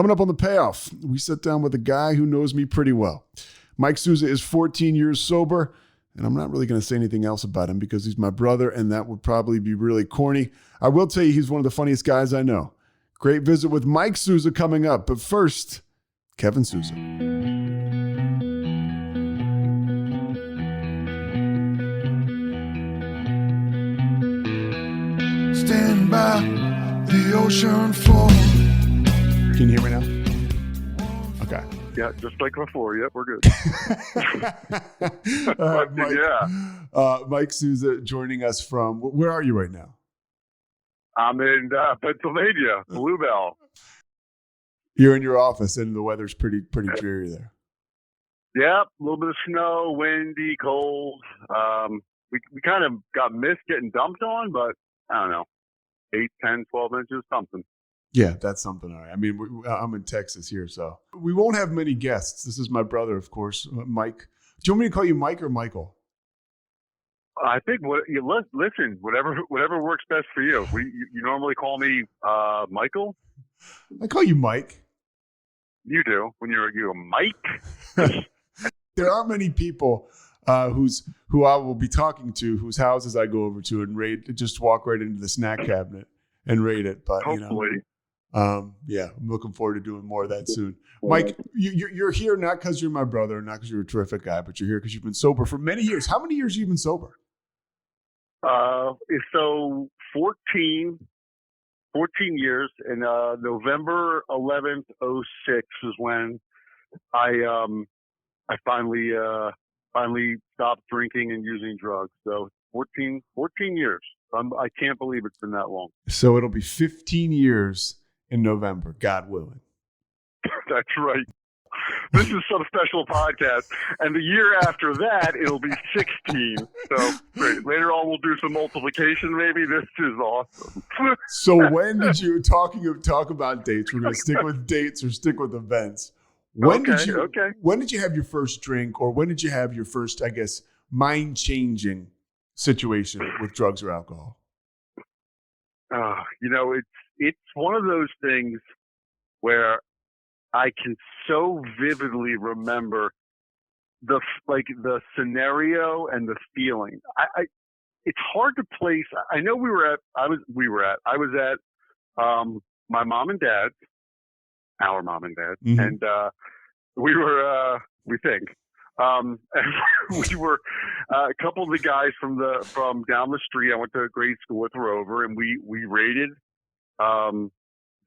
Coming up on the Payoff, we sit down with a guy who knows me pretty well. Mike Sousa is 14 years sober, and I'm not really going to say anything else about him because he's my brother, and that would probably be really corny. I will tell you he's one of the funniest guys I know. Great visit with Mike Sousa coming up, but first, Kevin Sousa. Stand by the ocean floor. Can you hear me now? Okay. Yeah, just like before. Yep, we're good. Mike, Mike Sousa joining us from, where are you right now? I'm in Pennsylvania, Bluebell. You're in your office and the weather's pretty dreary there. Yep, a little bit of snow, windy, cold. We kind of got mist getting dumped on, but I don't know, 8, 10, 12 inches, something. Yeah, that's something. All right. I mean, I'm in Texas here, so we won't have many guests. This is my brother, of course, Mike. Do you want me to call you Mike or Michael? I think listen, whatever works best for you. You normally call me Michael. I call you Mike. You do when you're Mike. There aren't many people who I will be talking to, whose houses I go over to and raid. Just walk right into the snack cabinet and raid it. But hopefully. Yeah, I'm looking forward to doing more of that soon. Mike, you're here not because you're my brother, not because you're a terrific guy, but you're here because you've been sober for many years. How many years have you been sober? So 14 years, and November 11th, 06 is when I finally stopped drinking and using drugs. So 14 years. I can't believe it's been that long. So it'll be 15 years in November, God willing. That's right. This is some special podcast. And the year after that, it'll be 16. So great. Later on, we'll do some multiplication maybe. This is awesome. So when did you, talk about dates, we're going to stick with dates or stick with events. When did you have your first drink, or when did you have your first, I guess, mind-changing situation with drugs or alcohol? It's one of those things where I can so vividly remember the scenario and the feeling. It's hard to place. I know I was at my mom and dad's, our mom and dad, mm-hmm. and we were and we were a couple of the guys from down the street. I went to grade school with Rover, and we raided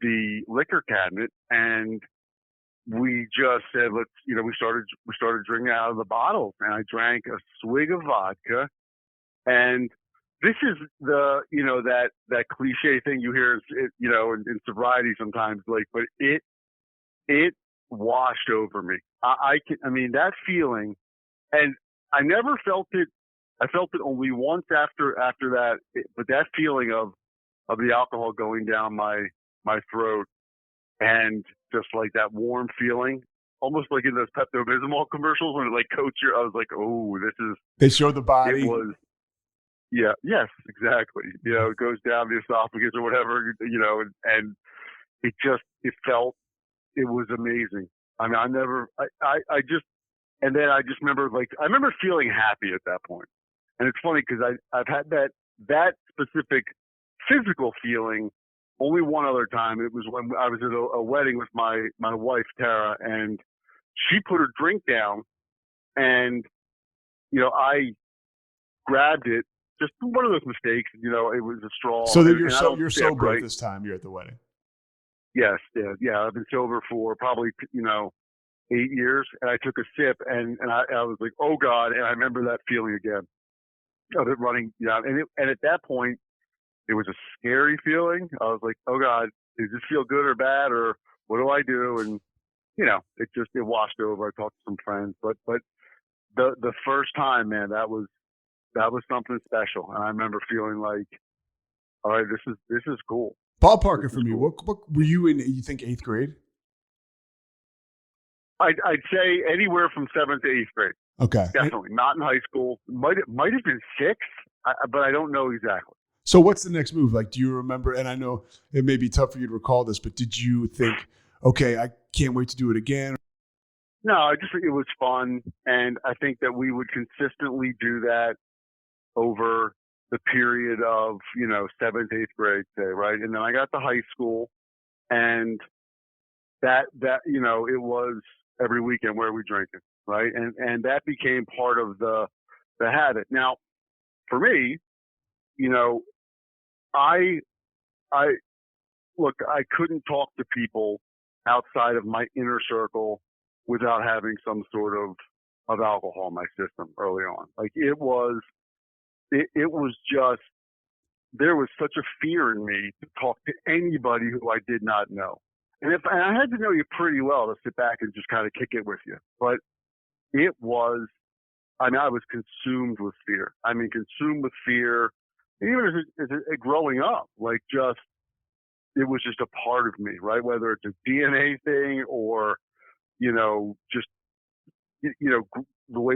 the liquor cabinet, and we just said, we started drinking out of the bottles, and I drank a swig of vodka. And this is that cliche thing you hear, in sobriety sometimes, but it washed over me. That feeling, and I never felt it. I felt it only once after that, but that feeling of the alcohol going down my throat, and just like that warm feeling, almost like in those Pepto-Bismol commercials when it like coats I was like, oh, this is. They show the body. It was. Yeah. Yes. Exactly. It goes down the esophagus or whatever. And it felt. It was amazing. I mean, I just remember feeling happy at that point. And it's funny because I've had that specific physical feeling only one other time. It was when I was at a wedding with my wife, Tara, and she put her drink down, and, I grabbed it. Just one of those mistakes, it was a straw. So that you're sober right? At this time, you're at the wedding. Yes. Yeah. I've been sober for probably, 8 years, and I took a sip, and I was like, oh God. And I remember that feeling again of it running down. And at that point, it was a scary feeling. I was like, oh God, does this feel good or bad, or what do I do? And, it washed over. I talked to some friends, but the first time, man, that was something special. And I remember feeling like, all right, this is cool. Ballpark it for me. Cool. What were you in? You think 8th grade? I'd say anywhere from 7th to 8th grade. Okay, definitely not in high school. Might have been 6th, but I don't know exactly. So what's the next move? Like, do you remember? And I know it may be tough for you to recall this, but did you think, okay, I can't wait to do it again? No, I just think it was fun, and I think that we would consistently do that over the period of, seventh, eighth grade, say, right? And then I got to high school, and that it was every weekend where we drinking, right? And that became part of the habit. Now, for me, you know, I I look, I couldn't talk to people outside of my inner circle without having some sort of alcohol in my system early on. Like it was just, there was such a fear in me to talk to anybody who I did not know. And I had to know you pretty well to sit back and just kind of kick it with you. But it was, I was consumed with fear. Consumed with fear, even as growing up, like just, it was just a part of me, right? Whether it's a DNA thing or, just, the way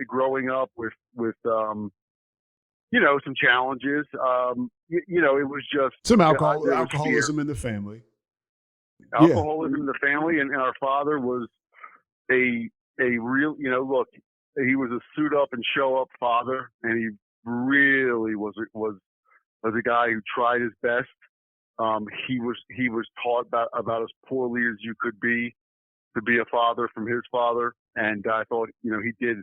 growing up with some challenges. It was just Some there was alcoholism in the family. Yeah. alcoholism in the family, and our father was a real, look, he was a suit up and show up father, and he really was a guy who tried his best. He was taught about as poorly as you could be to be a father from his father, and I thought he did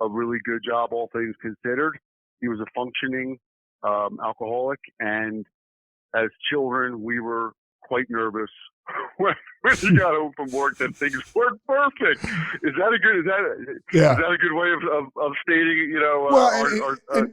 a really good job, all things considered. He was a functioning alcoholic, and as children, we were quite nervous when he got home from work that things weren't perfect. Is that a good way of stating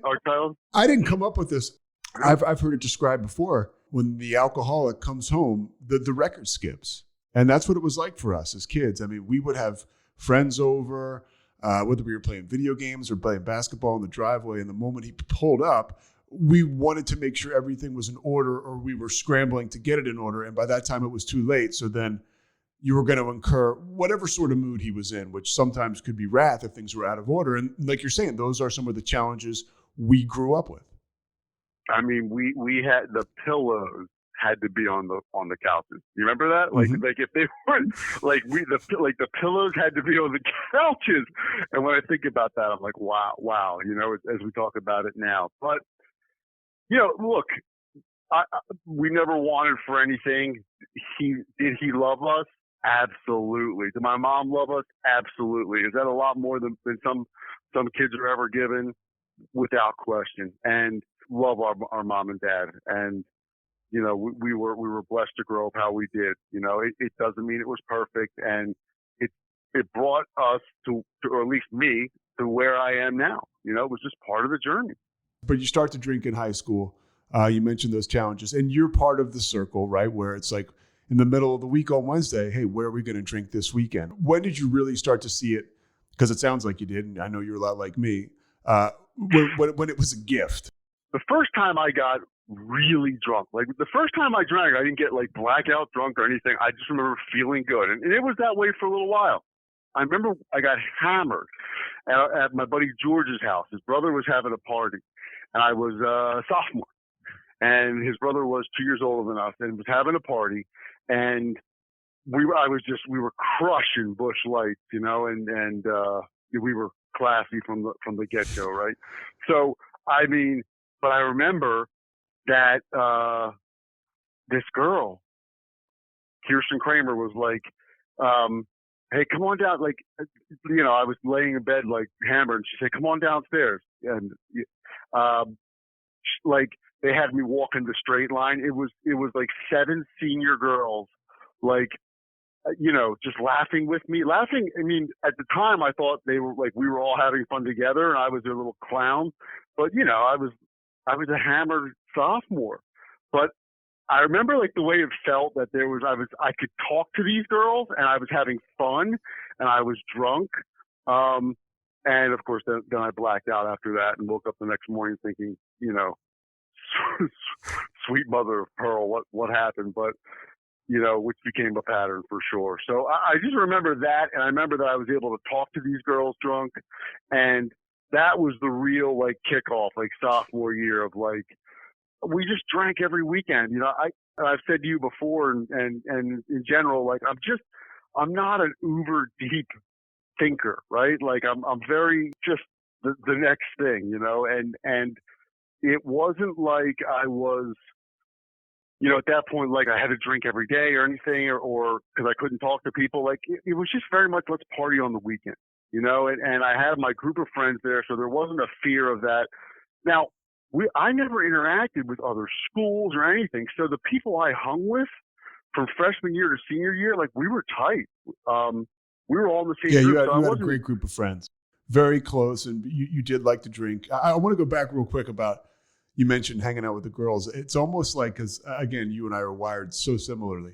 our child? I didn't come up with this. I've heard it described before. When the alcoholic comes home, the record skips, and that's what it was like for us as kids. We would have friends over, whether we were playing video games or playing basketball in the driveway, and the moment he pulled up, we wanted to make sure everything was in order, or we were scrambling to get it in order. And by that time, it was too late. So then you were going to incur whatever sort of mood he was in, which sometimes could be wrath if things were out of order. And like you're saying, those are some of the challenges we grew up with. We had the pillows had to be on the couches. You remember that? Like if they weren't the pillows had to be on the couches. And when I think about that, I'm like, wow. As we talk about it now, but look, we never wanted for anything. Did he love us? Absolutely. Did my mom love us? Absolutely. Is that a lot more than some kids are ever given? Without question. And love our mom and dad. And we were blessed to grow up how we did. It doesn't mean it was perfect, and it brought us to, or at least me, to where I am now. It was just part of the journey. But you start to drink in high school. You mentioned those challenges, and you're part of the circle, right? Where it's like in the middle of the week on Wednesday, hey, where are we going to drink this weekend? When did you really start to see it? Because it sounds like you did, and I know you're a lot like me. When it was a gift. The first time I got really drunk, like the first time I drank, I didn't get like blackout drunk or anything. I just remember feeling good, and it was that way for a little while. I remember I got hammered at my buddy George's house. His brother was having a party, and I was a sophomore, and his brother was 2 years older than us, and was having a party, and we were crushing Busch Lights, and we were classy from the get go, right? So but I remember that this girl, Kirsten Kramer, was like, hey, come on down. Like, I was laying in bed, like, hammered, and she said, come on downstairs. And, like, they had me walk in the straight line. It was like 7 senior girls, like, just laughing with me. Laughing, at the time, I thought they were, like, we were all having fun together, and I was their little clown. But, I was a hammered sophomore. But I remember, like, the way it felt that I could talk to these girls, and I was having fun, and I was drunk. And of course, then I blacked out after that and woke up the next morning thinking, sweet mother of pearl, what happened? But, which became a pattern for sure. So I just remember that, and I remember that I was able to talk to these girls drunk, and that was the real, like, kickoff, like, sophomore year of, like, we just drank every weekend. I've said to you before, and in general, like I'm not an uber deep thinker, right? Like I'm very just the next thing, and it wasn't like I was, at that point, like I had to drink every day or anything, or because I couldn't talk to people. Like it was just very much let's party on the weekend, and I had my group of friends there, so there wasn't a fear of that. Now, I never interacted with other schools or anything, so the people I hung with from freshman year to senior year, like we were tight. We were all in the same Yeah, group. you had a great group of friends, very close, and you did like to drink. I want to go back real quick about, you mentioned hanging out with the girls. It's almost like, because again, you and I are wired so similarly.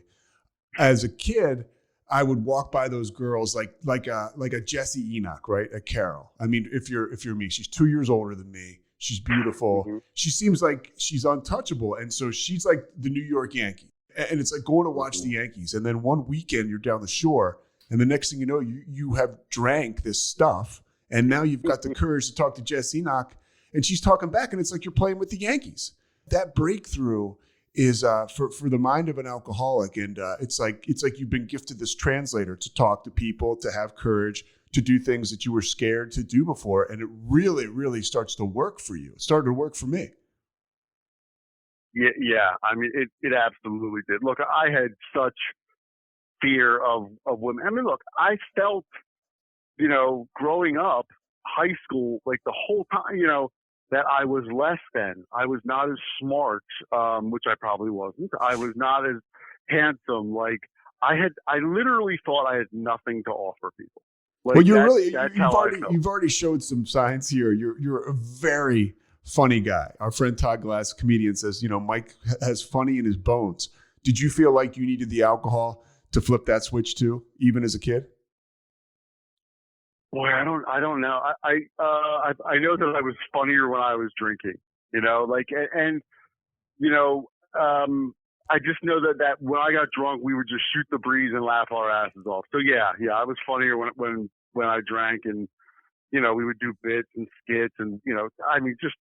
As a kid, I would walk by those girls like a Jessie Enoch, right? A Carol. I mean, if you're me, she's 2 years older than me. She's beautiful. Mm-hmm. She seems like she's untouchable, and so she's like the New York Yankee. And it's like going to watch the Yankees, and then one weekend you're down the shore, and the next thing you know, you have drank this stuff, and now you've got the courage to talk to Jess Enoch, and she's talking back, and it's like you're playing with the Yankees. That breakthrough is for the mind of an alcoholic, and it's like you've been gifted this translator to talk to people, to have courage, to do things that you were scared to do before, and it really, really starts to work for you. It started to work for me. Yeah. I mean, it absolutely did. Look, I had such fear of women. I mean, look, I felt, growing up, high school, like the whole time, that I was less than. I was not as smart, which I probably wasn't. I was not as handsome. Like I literally thought I had nothing to offer people. Like, well, you've already showed some signs here. You're a very funny guy. Our friend Todd Glass, comedian, says, Mike has funny in his bones. Did you feel like you needed the alcohol to flip that switch too, even as a kid? Boy, I don't know. I know that I was funnier when I was drinking, I just know that when I got drunk, we would just shoot the breeze and laugh our asses off. So yeah, I was funnier when I drank, and, we would do bits and skits and, I mean, just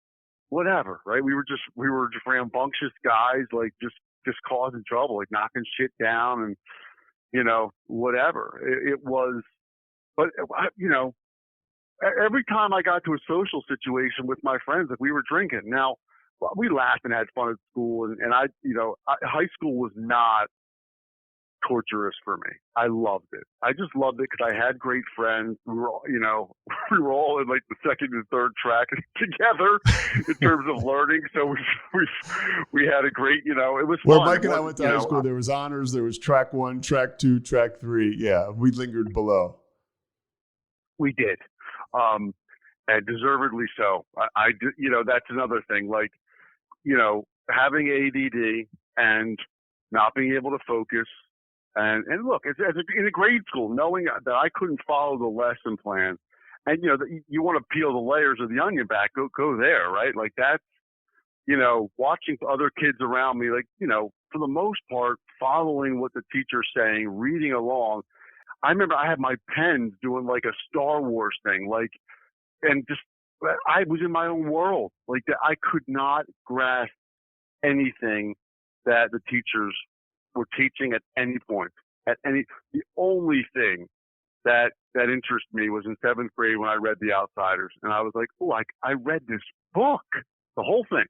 whatever, right? We were just rambunctious guys, like just causing trouble, like knocking shit down and, whatever. It was, but, every time I got to a social situation with my friends, like we were drinking. Now, we laughed and had fun at school, and high school was not torturous for me. I loved it. I just loved it because I had great friends. We were all, we were all in like the second and third track together in terms of learning. So we had a great, it was fun. Well, Mike and I went to high school. There was honors. There was track 1, track 2, track 3. Yeah, we lingered below. We did, and deservedly so. I that's another thing. Like, having ADD and not being able to focus. And look, in a grade school, knowing that I couldn't follow the lesson plan, and you want to peel the layers of the onion back, go there, right? Like that's, watching other kids around me, like, for the most part, following what the teacher's saying, reading along. I remember I had my pens doing like a Star Wars thing, like, and just I was in my own world, like that. I could not grasp anything that the teachers were teaching at any point. The only thing that interested me was in 7th grade when I read The Outsiders, and I was like, oh, I read this book, the whole thing,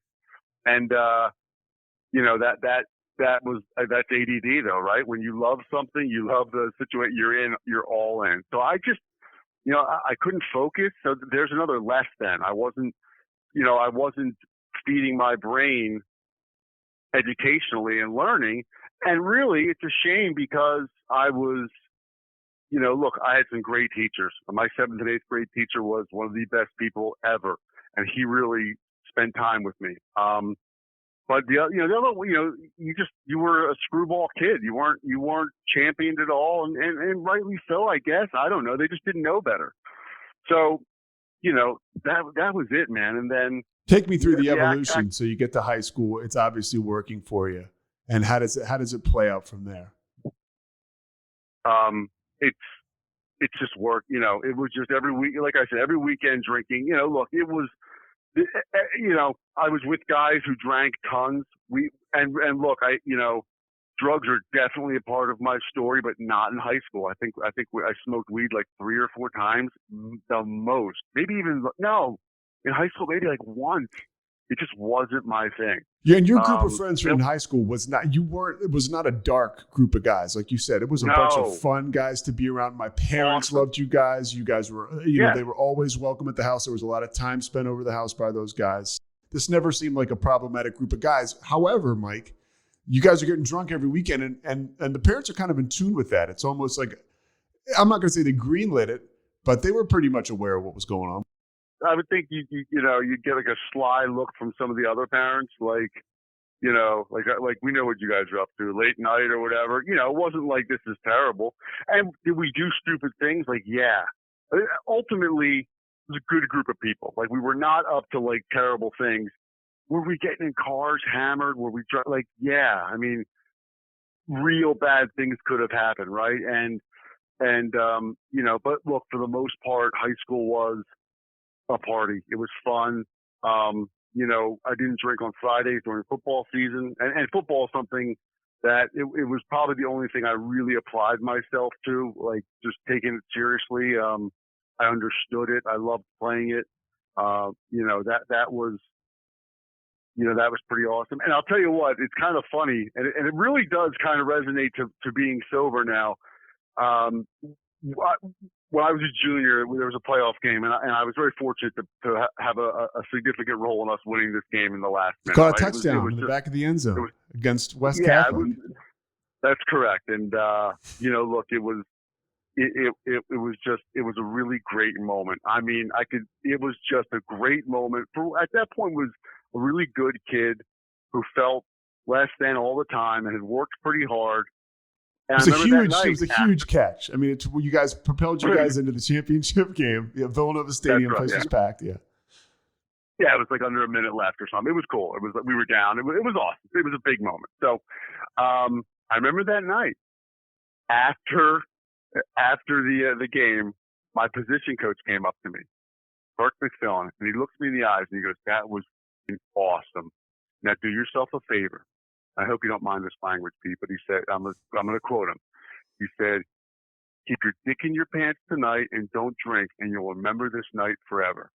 and that's ADD though, right? When you love something, you love the situation you're in, you're all in. So I just, I couldn't focus. So there's another less than. I wasn't feeding my brain educationally and learning. And really, it's a shame because I was, look, I had some great teachers. My 7th and 8th grade teacher was one of the best people ever, and he really spent time with me. But the other, you were a screwball kid. You weren't championed at all, and rightly so, I guess. I don't know. They just didn't know better. So, that was it, man. And then take me through the evolution. So you get to high school. It's obviously working for you. And how does it play out from there? It's just work. It was just every week, like I said, every weekend drinking. Look, it was I was with guys who drank tons. And look, drugs are definitely a part of my story, but not in high school. I think I smoked weed like 3 or 4 times, the most. Maybe even no, in high school maybe like once. It just wasn't my thing. Yeah, and your group of friends from high school was not. It was not a dark group of guys, like you said. It was a bunch of fun guys to be around. My parents loved you guys. You guys were, they were always welcome at the house. There was a lot of time spent over the house by those guys. This never seemed like a problematic group of guys. However, Mike, you guys are getting drunk every weekend, and the parents are kind of in tune with that. It's almost like, I'm not going to say they greenlit it, but they were pretty much aware of what was going on. I would think you'd get like a sly look from some of the other parents, like we know what you guys are up to late night or whatever. It wasn't like this is terrible. And did we do stupid things? Like, yeah. Ultimately, it was a good group of people. Like, we were not up to like terrible things. Were we getting in cars hammered? Were we like, yeah? I mean, real bad things could have happened, right? But look, for the most part, high school was a party. It was fun. I didn't drink on Fridays during football season, and football is something that it was probably the only thing I really applied myself to, like just taking it seriously. I understood it. I loved playing it. That was pretty awesome. And I'll tell you what, it's kind of funny, and it really does kind of resonate to being sober now. When I was a junior, there was a playoff game, and I was very fortunate to have a significant role in us winning this game in the last minute. Got a touchdown in the back of the end zone against West Catholic. That's correct. And look, it was a really great moment. I mean, it was just a great moment. At that point, was a really good kid who felt less than all the time and had worked pretty hard. And it was a huge catch. I mean, you guys propelled you guys into the championship game. Yeah, Villanova Stadium, place was packed. Yeah. Yeah, it was like under a minute left or something. It was cool. It was we were down. It was awesome. It was a big moment. So, I remember that night after the game, my position coach came up to me, Burke McFillin, and he looked me in the eyes and he goes, "That was awesome. Now do yourself a favor. I hope you don't mind this language, Pete," but he said, I'm going to quote him. He said, "Keep your dick in your pants tonight and don't drink, and you'll remember this night forever."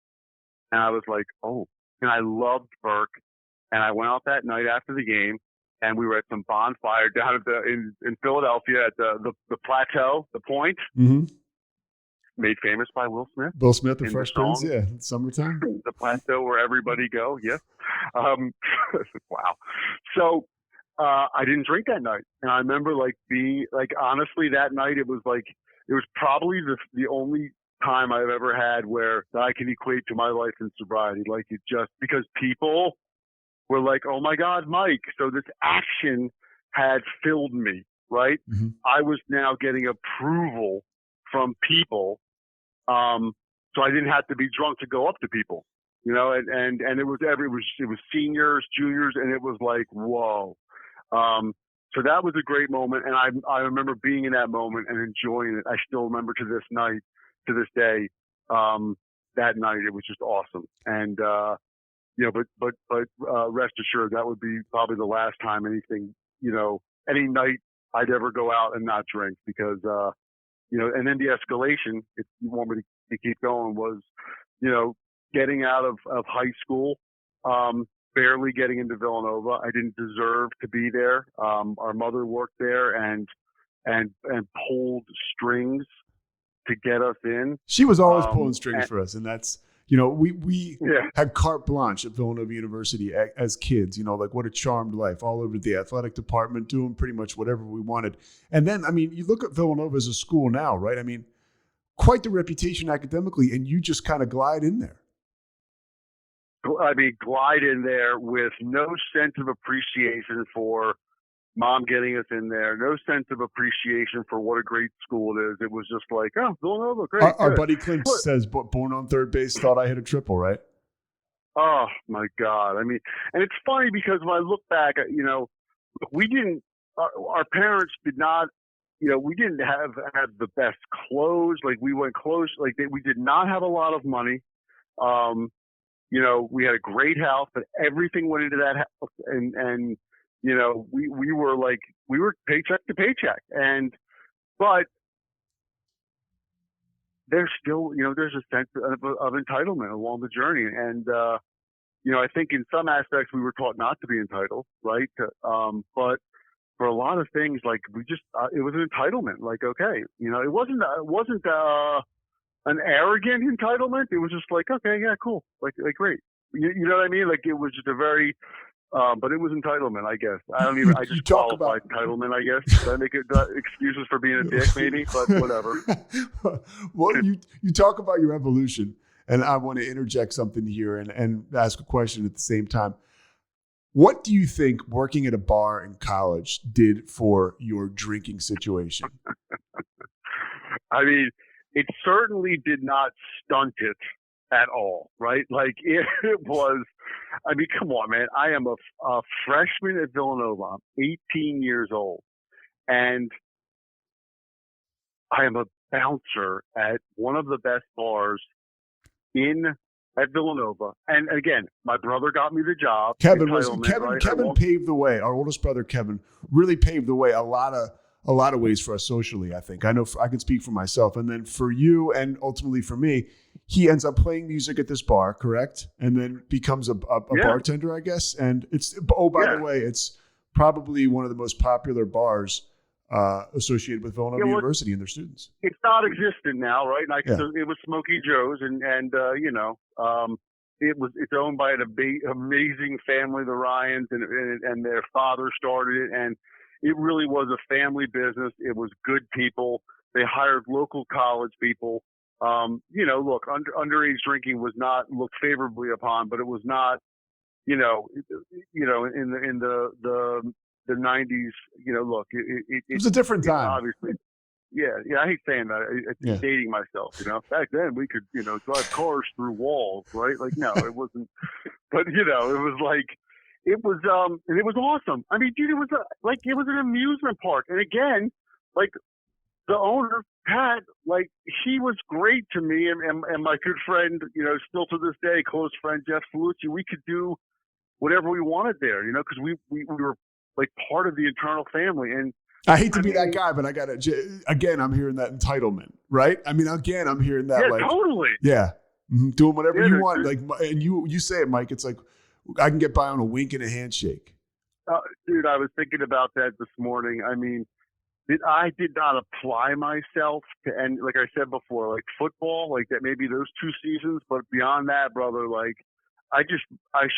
And I was like, oh. And I loved Burke. And I went out that night after the game, and we were at some bonfire down in Philadelphia at the Plateau, the Point, made famous by Will Smith. Will Smith, the Fresh Prince, yeah, summertime. The Plateau where everybody go, yes. Wow. So I didn't drink that night. And I remember honestly, that night it was probably the only time I've ever had where I can equate to my life in sobriety. Like, it just, because people were like, "Oh my God, Mike." So this action had filled me, right? Mm-hmm. I was now getting approval from people. So I didn't have to be drunk to go up to people, and it was seniors, juniors, and it was like, whoa. So that was a great moment. And I remember being in that moment and enjoying it. I still remember to this day, that night, it was just awesome. And, but rest assured that would be probably the last time any night I'd ever go out and not drink, because, and then the escalation, if you want me to keep going, was, getting out of high school, barely getting into Villanova. I didn't deserve to be there. Our mother worked there and pulled strings to get us in. She was always pulling strings for us, and that's, we had carte blanche at Villanova University as kids, like, what a charmed life, all over the athletic department, doing pretty much whatever we wanted. And then, I mean, you look at Villanova as a school now, right? I mean, quite the reputation academically, and you just kind of glide in there. Glide in there with no sense of appreciation for mom getting us in there, no sense of appreciation for what a great school it is. It was just like, oh, Villanova, great. Our buddy Clint says, born on third base, thought I hit a triple, right? Oh, my God. I mean, and it's funny because when I look back, we didn't, our parents did not, we didn't have the best clothes. Like, we went clothes, we did not have a lot of money. we had a great house, but everything went into that house, and we were paycheck to paycheck, but there's still, there's a sense of entitlement along the journey, and I think in some aspects we were taught not to be entitled, right? But for a lot of things, like we just, it was an entitlement. Like, okay, it wasn't an arrogant entitlement. It was just like, okay, yeah, cool, like great. You know what I mean? Like it was just a very, but it was entitlement, I guess. I just qualify entitlement, I guess. Did I make excuses for being a dick, maybe? But whatever. Well, you talk about your evolution, and I want to interject something here and ask a question at the same time. What do you think working at a bar in college did for your drinking situation? I mean, it certainly did not stunt it at all, right? Like it was, I mean, come on, man. I am a freshman at Villanova. I'm 18 years old, and I am a bouncer at one of the best bars at Villanova. And again, my brother got me the job. Kevin right? paved the way. Our oldest brother, Kevin, really paved the way a lot of ways for us socially, I think. I know I can speak for myself. And then for you and ultimately for me, he ends up playing music at this bar, correct? And then becomes a bartender, I guess. And by the way, it's probably one of the most popular bars associated with Villanova University and their students. It's not existent now, right? It was Smokey Joe's, and it's owned by an amazing family, the Ryans, and their father started it, and it really was a family business. It was good people. They hired local college people. Look, underage drinking was not looked favorably upon, but it was not, in the 90s, look, it was a different time. Obviously. Yeah. I hate saying that. It's dating myself, Back then we could, drive cars through walls, right? Like, no, it wasn't. But, it was like, it was awesome. I mean, dude, it was it was an amusement park. And again, like the owner, Pat, like he was great to me and my good friend, still to this day, close friend, Jeff Salucci. We could do whatever we wanted there, because we were like part of the internal family. And I hate to be that guy, but I got to, again, I'm hearing that entitlement, right? I mean, again, I'm hearing that. Yeah, totally. Yeah. Mm-hmm. Doing whatever you want. Like, and you say it, Mike, it's like, I can get by on a wink and a handshake. Dude, I was thinking about that this morning. I mean, I did not apply myself to, and like I said before, like football, like that, maybe those 2 seasons, but beyond that, brother, like I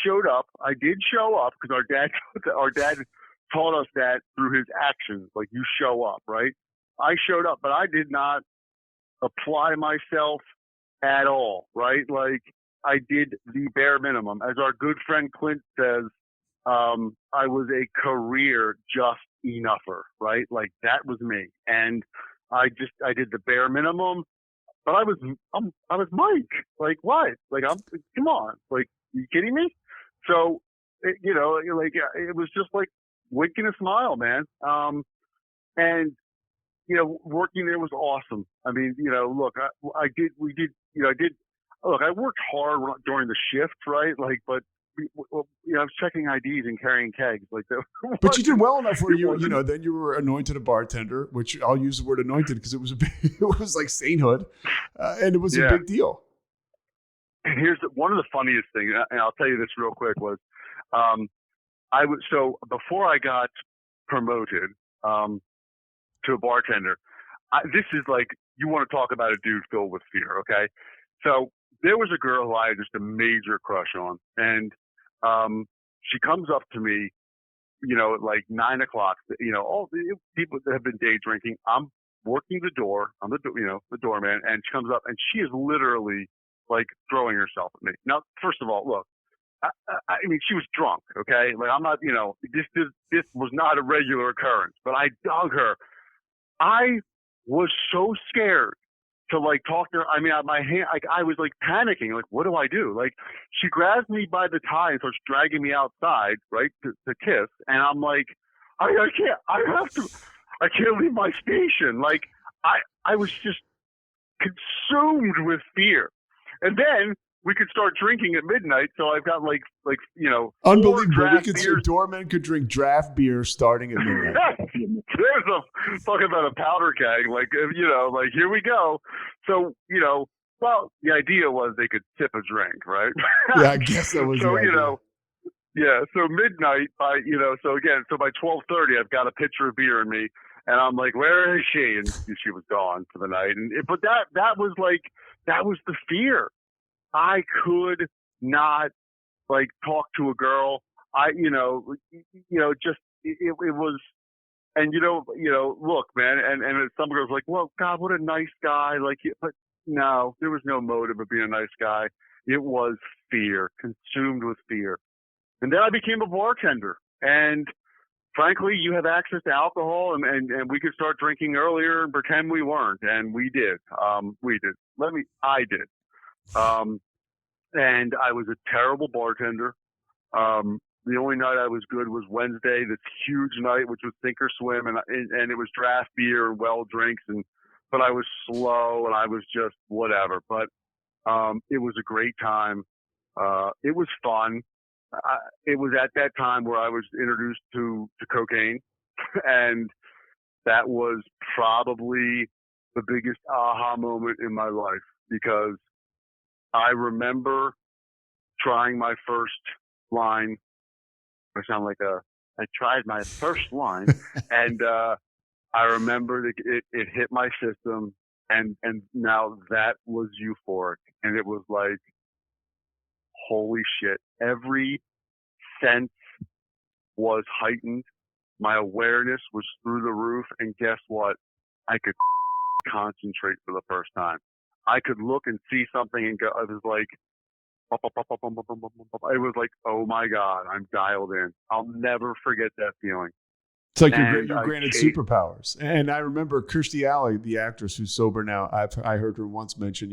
showed up. I did show up because our dad taught us that through his actions. Like you show up, right? I showed up, but I did not apply myself at all, right? Like I did the bare minimum. As our good friend Clint says, I was a career just enougher, right? Like that was me. And I did the bare minimum, but I was Mike. Like what? Like come on. Like, you kidding me? So, it was just like winking a smile, man. And, working there was awesome. I mean, look, I worked hard during the shift, right? Like, but I was checking IDs and carrying kegs. Like that. But you did well enough where then you were anointed a bartender, which I'll use the word anointed because it was like sainthood, and it was a big deal. And here's one of the funniest things, and I'll tell you this real quick, was so before I got promoted to a bartender, this is like, you want to talk about a dude filled with fear, okay? So there was a girl who I had just a major crush on, and she comes up to me, at like 9 o'clock. All the people that have been day drinking. I'm working the door. I'm the doorman, and she comes up, and she is literally like throwing herself at me. Now, first of all, look, I mean, she was drunk, okay? Like I'm not, this was not a regular occurrence, but I dug her. I was so scared to like talk to her. I mean, my hand, like I was like panicking. Like, what do I do? Like, she grabs me by the tie and starts dragging me outside, right, to kiss. And I'm like, I can't leave my station. Like, I was just consumed with fear. And then we could start drinking at midnight. So I've got like four Unbelievable. draft beers. Doormen could drink draft beer starting at midnight. There's talking about a powder keg, like here we go. So well, the idea was they could sip a drink, right? Yeah, I guess that was so the idea. Yeah, so midnight by so by 12:30 I've got a pitcher of beer in me, and I'm like, where is she? And she was gone for the night. But that was the fear. I could not talk to a girl. It was, and look, man, and some girls like, well, God, what a nice guy, but no, there was no motive of being a nice guy. It was fear, consumed with fear. And then I became a bartender. And frankly, you have access to alcohol and we could start drinking earlier and pretend we weren't. And we did. I did. And I was a terrible bartender. The only night I was good was Wednesday, this huge night, which was sink or swim. And it was draft beer and well drinks. But I was slow and I was just whatever. But, it was a great time. It was fun. It was at that time where I was introduced to cocaine, and that was probably the biggest aha moment in my life, because I remember trying my first line. I sound like I tried my first line, and I remember it hit my system, and now that was euphoric, and it was like, holy shit. Every sense was heightened. My awareness was through the roof. And guess what? I could concentrate for the first time. I could look and see something and go, I was like, it was like, oh my God, I'm dialed in. I'll never forget that feeling. It's like you're granted superpowers. And I remember Kirstie Alley, the actress who's sober now, I heard her once mention,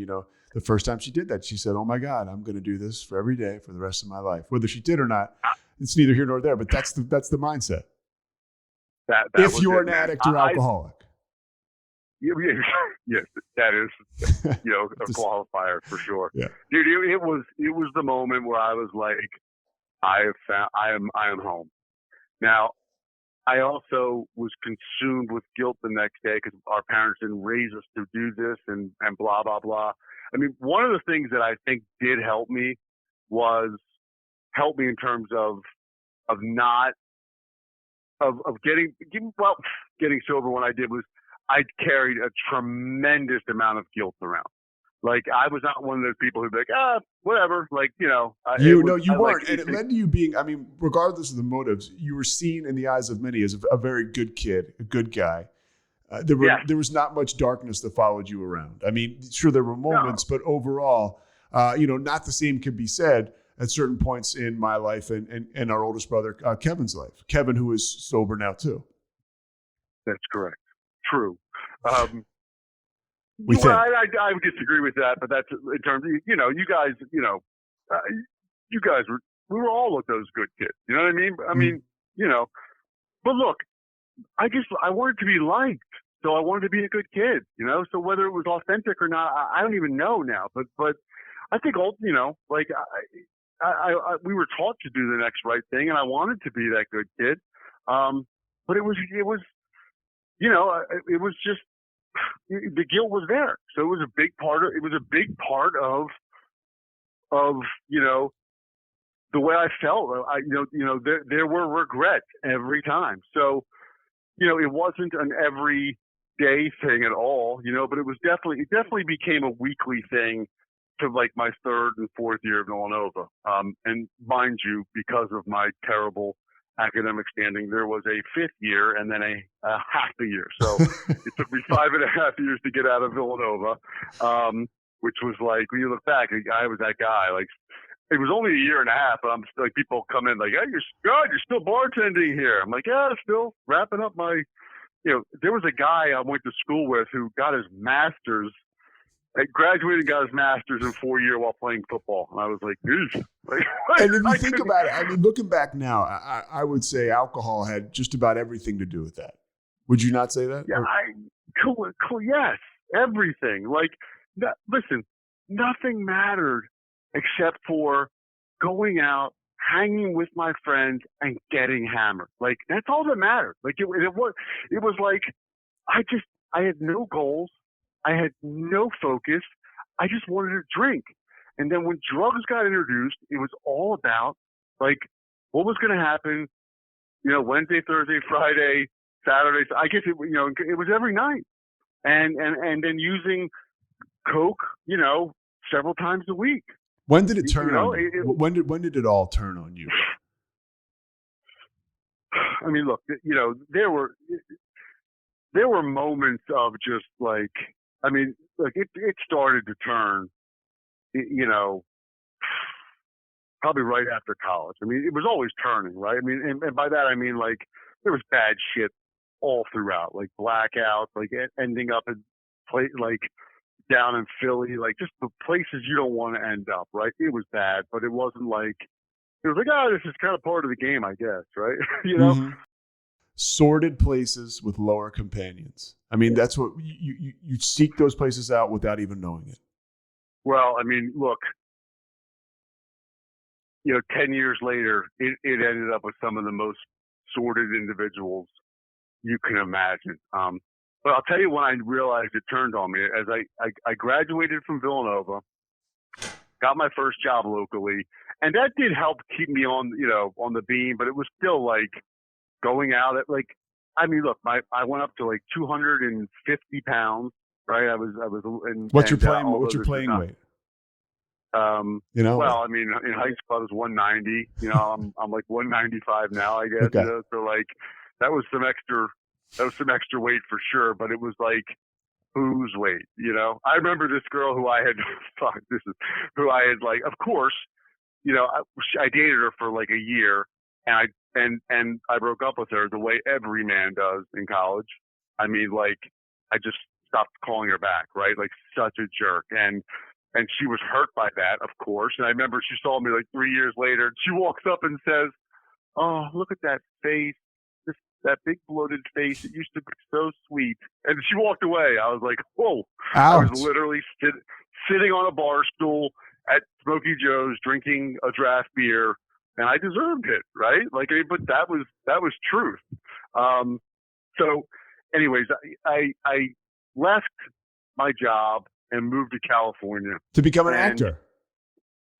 the first time she did that, she said, oh my God, I'm going to do this for every day for the rest of my life. Whether she did or not, it's neither here nor there, but that's the mindset. That if you're an addict or alcoholic. Yes, that is, a qualifier for sure. Yeah. Dude, it was the moment where I was like, I am home. Now, I also was consumed with guilt the next day because our parents didn't raise us to do this and blah, blah, blah. I mean, one of the things that I think did help me in terms of getting sober when I did was I carried a tremendous amount of guilt around. Like, I was not one of those people who'd be like, whatever. Like, you weren't. And it led to you being, I mean, regardless of the motives, you were seen in the eyes of many as a very good kid, a good guy. There was not much darkness that followed you around. I mean, sure, there were moments, but overall, not the same can be said at certain points in my life and our oldest brother, Kevin's life. Kevin, who is sober now too. That's correct. True. I would disagree with that, but that's in terms of, you guys we were all those good kids. You know what I mean? I mean, but look, I wanted to be liked. So I wanted to be a good kid, so whether it was authentic or not, I don't even know now, but I think, we were taught to do the next right thing, and I wanted to be that good kid. But it was just, the guilt was there. So it was a big part of the way I felt. There were regrets every time. So, it wasn't an everyday thing at all, but it definitely became a weekly thing to like my third and fourth year of Villanova. And mind you, because of my terrible academic standing, there was a fifth year and then a half a year. So it took me 5.5 years to get out of Villanova, which was like, when you look back, I was that guy. Like, it was only a year and a half, but I'm like, people come in like, hey, you're still bartending here. I'm like, yeah, still wrapping up my, there was a guy I went to school with who got his master's, graduated and got his master's in 4 years while playing football. And I was like, eesh. And if you think about it, I mean, looking back now, I would say alcohol had just about everything to do with that. Would you not say that? Yeah, cool. Yes, everything. Like, listen, nothing mattered except for going out, hanging with my friends, and getting hammered. Like, that's all that mattered. Like, it was like, I had no goals. I had no focus. I just wanted to drink. And then when drugs got introduced, it was all about, like, what was going to happen, Wednesday, Thursday, Friday, Saturday. I guess it was every night. And then using Coke, several times a week. When did it turn on you? When did it all turn on you? I mean, look, there were moments of just like, I mean, like it started to turn, probably right after college. I mean, it was always turning, right? I mean, and by that I mean, like, there was bad shit all throughout, like blackouts, like ending up in like down in Philly, like just the places you don't want to end up, right? It was bad, but it wasn't like, it was like, oh, this is kind of part of the game, I guess, right? Mm-hmm. Sordid places with lower companions. I mean, that's what you seek those places out without even knowing it. Well, I mean, look, 10 years later, it ended up with some of the most sordid individuals you can imagine. But I'll tell you when I realized it turned on me. As I graduated from Villanova, got my first job locally, and that did help keep me on the beam. But it was still like going out at like, I mean, look, I went up to like 250 pounds, right? I was. What's your playing weight? Well, I mean, in high school I was 190. I'm like 195 now, I guess. Okay. So like that was some extra weight for sure, but it was like booze weight. I remember this girl who I had, like, of course, I dated her for like a year, and I broke up with her the way every man does in college. I mean, like, I just stopped calling her back, right? Like, such a jerk. And she was hurt by that, of course. And I remember she saw me like 3 years later. She walks up and says, "Oh, look at that face, that big bloated face. It used to be so sweet." And she walked away. I was like, whoa. Ouch. I was literally sitting on a bar stool at Smokey Joe's drinking a draft beer, and I deserved it, right? Like, but that was truth. So anyways, I left my job and moved to California to become an actor.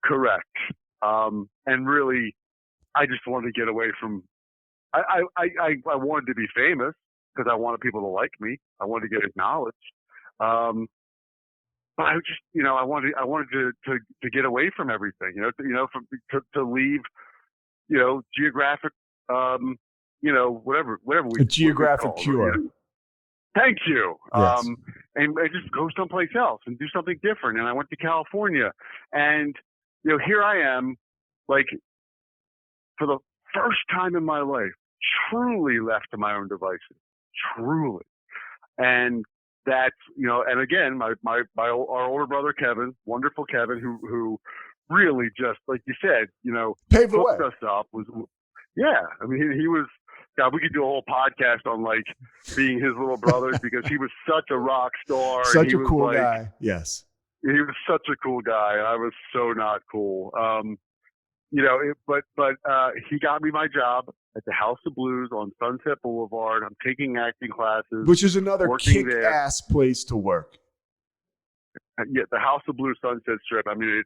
Correct. And really, I just wanted to get away from. I wanted to be famous because I wanted people to like me. I wanted to get acknowledged. But I just, I wanted to get away from everything. To leave. Geographic. Whatever we. A geographic cure. Thank you. Yes. And I just go someplace else and do something different. And I went to California, and here I am, like, for the first time in my life, truly left to my own devices. Truly. And that's, and again, our older brother Kevin, wonderful Kevin, who really just, like you said, paved the way. Hooked us up. Yeah. I mean, he was. God, we could do a whole podcast on like being his little brothers because he was such a rock star. Such a cool guy. Yes. He was such a cool guy. And I was so not cool. But he got me my job at the House of Blues on Sunset Boulevard. I'm taking acting classes. Which is another kick-ass place to work. Yeah, the House of Blues Sunset Strip. I mean,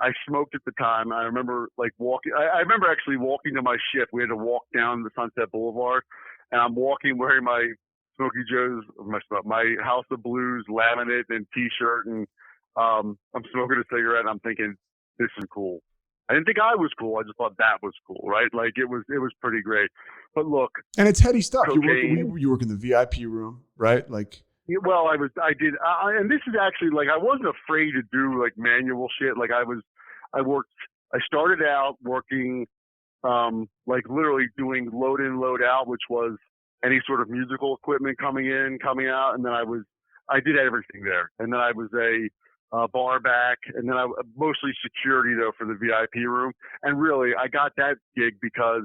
I smoked at the time. I remember like walking. I remember actually walking to my shift. We had to walk down the Sunset Boulevard, and I'm walking wearing my Smokey Joe's, my House of Blues laminate and T-shirt, and I'm smoking a cigarette. And I'm thinking, this is cool. I didn't think I was cool. I just thought that was cool, right? Like it was pretty great. But look, and it's heady stuff. Cocaine, you work in the VIP room, right? Like. Well, and this is actually like, I wasn't afraid to do like manual shit. Like I started out working, like literally doing load in, load out, which was any sort of musical equipment coming in, coming out. And then I did everything there. And then I was a bar back, and then I mostly security though for the VIP room. And really I got that gig because,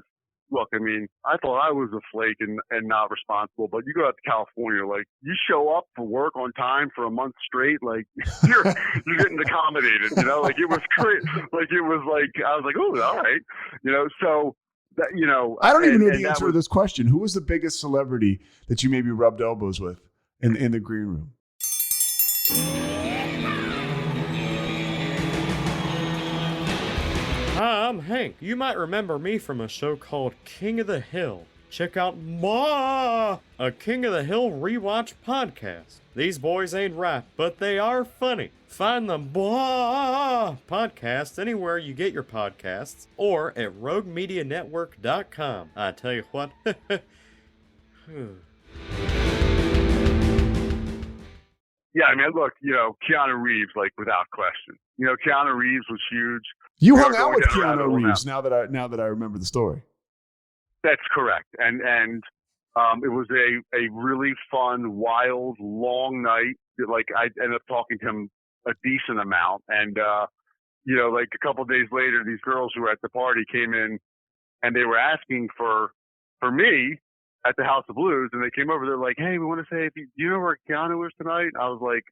look, I mean, I thought I was a flake and not responsible, but you go out to California, like you show up for work on time for a month straight, like you're getting accommodated, you know, like it was great. Like it was like, I was like, oh, all right. You know, so that, you know, I don't even know the answer to this question. Who was the biggest celebrity that you maybe rubbed elbows with in the green room? Hi, I'm Hank. You might remember me from a show called King of the Hill. Check out a King of the Hill rewatch podcast. These boys ain't right, but they are funny. Find the podcast anywhere you get your podcasts or at roguemedianetwork.com. I tell you what. Yeah, I mean, look, you know, Keanu Reeves, like without question. You know, Keanu Reeves was huge. You hung out with Keanu Reeves. Now that I remember the story. That's correct, and it was a really fun, wild, long night. Like I ended up talking to him a decent amount, and you know, like a couple of days later, these girls who were at the party came in, and they were asking for me at the House of Blues, and they came over. They're like, "Hey, we want to say, do you know where Keanu is tonight?" I was like,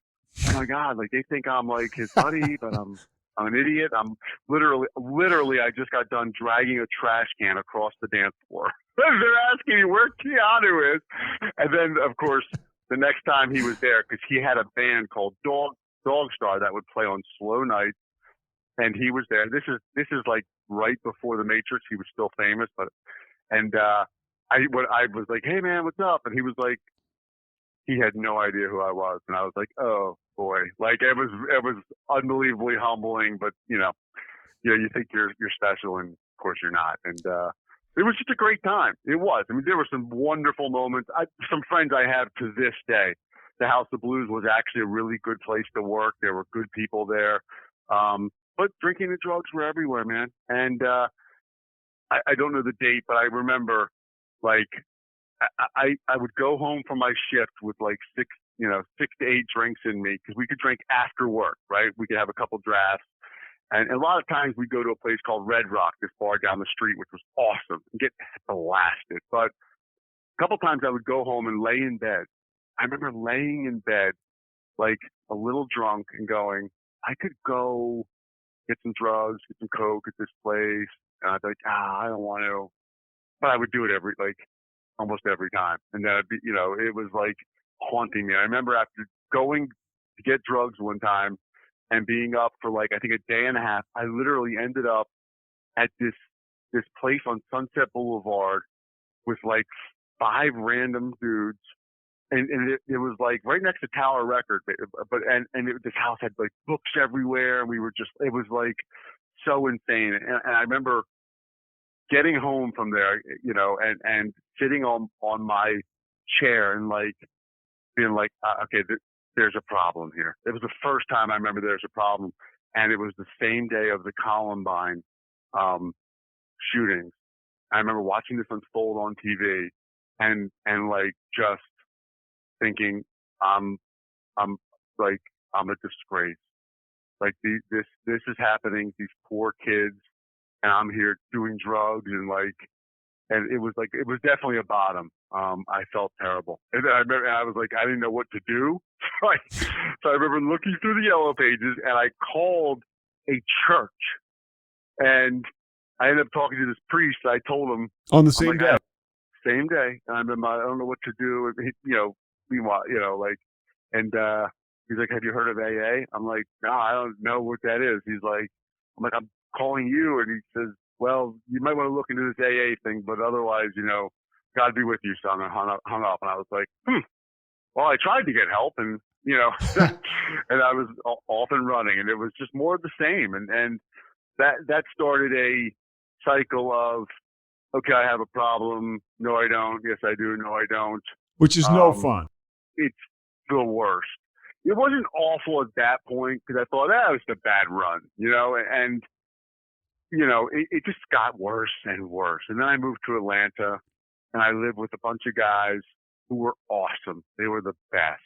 "Oh my God!" Like they think I'm like his buddy, but I'm an idiot. I'm literally, I just got done dragging a trash can across the dance floor. They're asking me where Keanu is, and then of course the next time he was there, because he had a band called Dog Star that would play on slow nights, and he was there. This is like right before the Matrix. He was still famous, but I was like, "Hey man, what's up?" And he was like, he had no idea who I was, and I was like, "Oh boy!" Like it was unbelievably humbling, but you think you're special, and of course you're not. And it was just a great time. It was. I mean, there were some wonderful moments. Some friends I have to this day. The House of Blues was actually a really good place to work. There were good people there, but drinking and drugs were everywhere, man. And I don't know the date, but I remember like. I would go home from my shift with like 6 to 8 drinks in me, because we could drink after work, right? We could have a couple drafts. And a lot of times we'd go to a place called Red Rock, this bar down the street, which was awesome, and get blasted. But a couple times I would go home and lay in bed. I remember laying in bed, like a little drunk, and going, I could go get some drugs, get some coke at this place. And I'd be like, I don't want to. But I would do it almost every time. And then it was like haunting me. I remember after going to get drugs one time and being up for like, I think a day and a half, I literally ended up at this place on Sunset Boulevard with like 5 random dudes. And it was like right next to Tower Records, this house had like books everywhere. And it was like so insane. And I remember getting home from there, and sitting on my chair and like being like, okay, there's a problem here. It was the first time I remember there's a problem, and it was the same day of the Columbine shootings. I remember watching this unfold on TV, and like just thinking, I'm a disgrace. Like this is happening. These poor kids. And I'm here doing drugs and it was definitely a bottom. I felt terrible. And I remember I was like, I didn't know what to do. So I remember looking through the yellow pages, and I called a church, and I ended up talking to this priest. I told him on the same day. Same day. And I remember, I don't know what to do. Meanwhile, and he's like, have you heard of AA? I'm like, no, I don't know what that is. I'm calling you, and he says, well, you might want to look into this AA thing, but otherwise, God be with you, son. And hung up, and I was like, well, I tried to get help, and and I was off and running, and it was just more of the same, and that started a cycle of, okay, I have a problem. No, I don't. Yes, I do. No, I don't. Which is no fun. It's the worst. It wasn't awful at that point, because I thought that was a bad run, and it just got worse and worse. And then I moved to Atlanta, and I lived with a bunch of guys who were awesome. They were the best.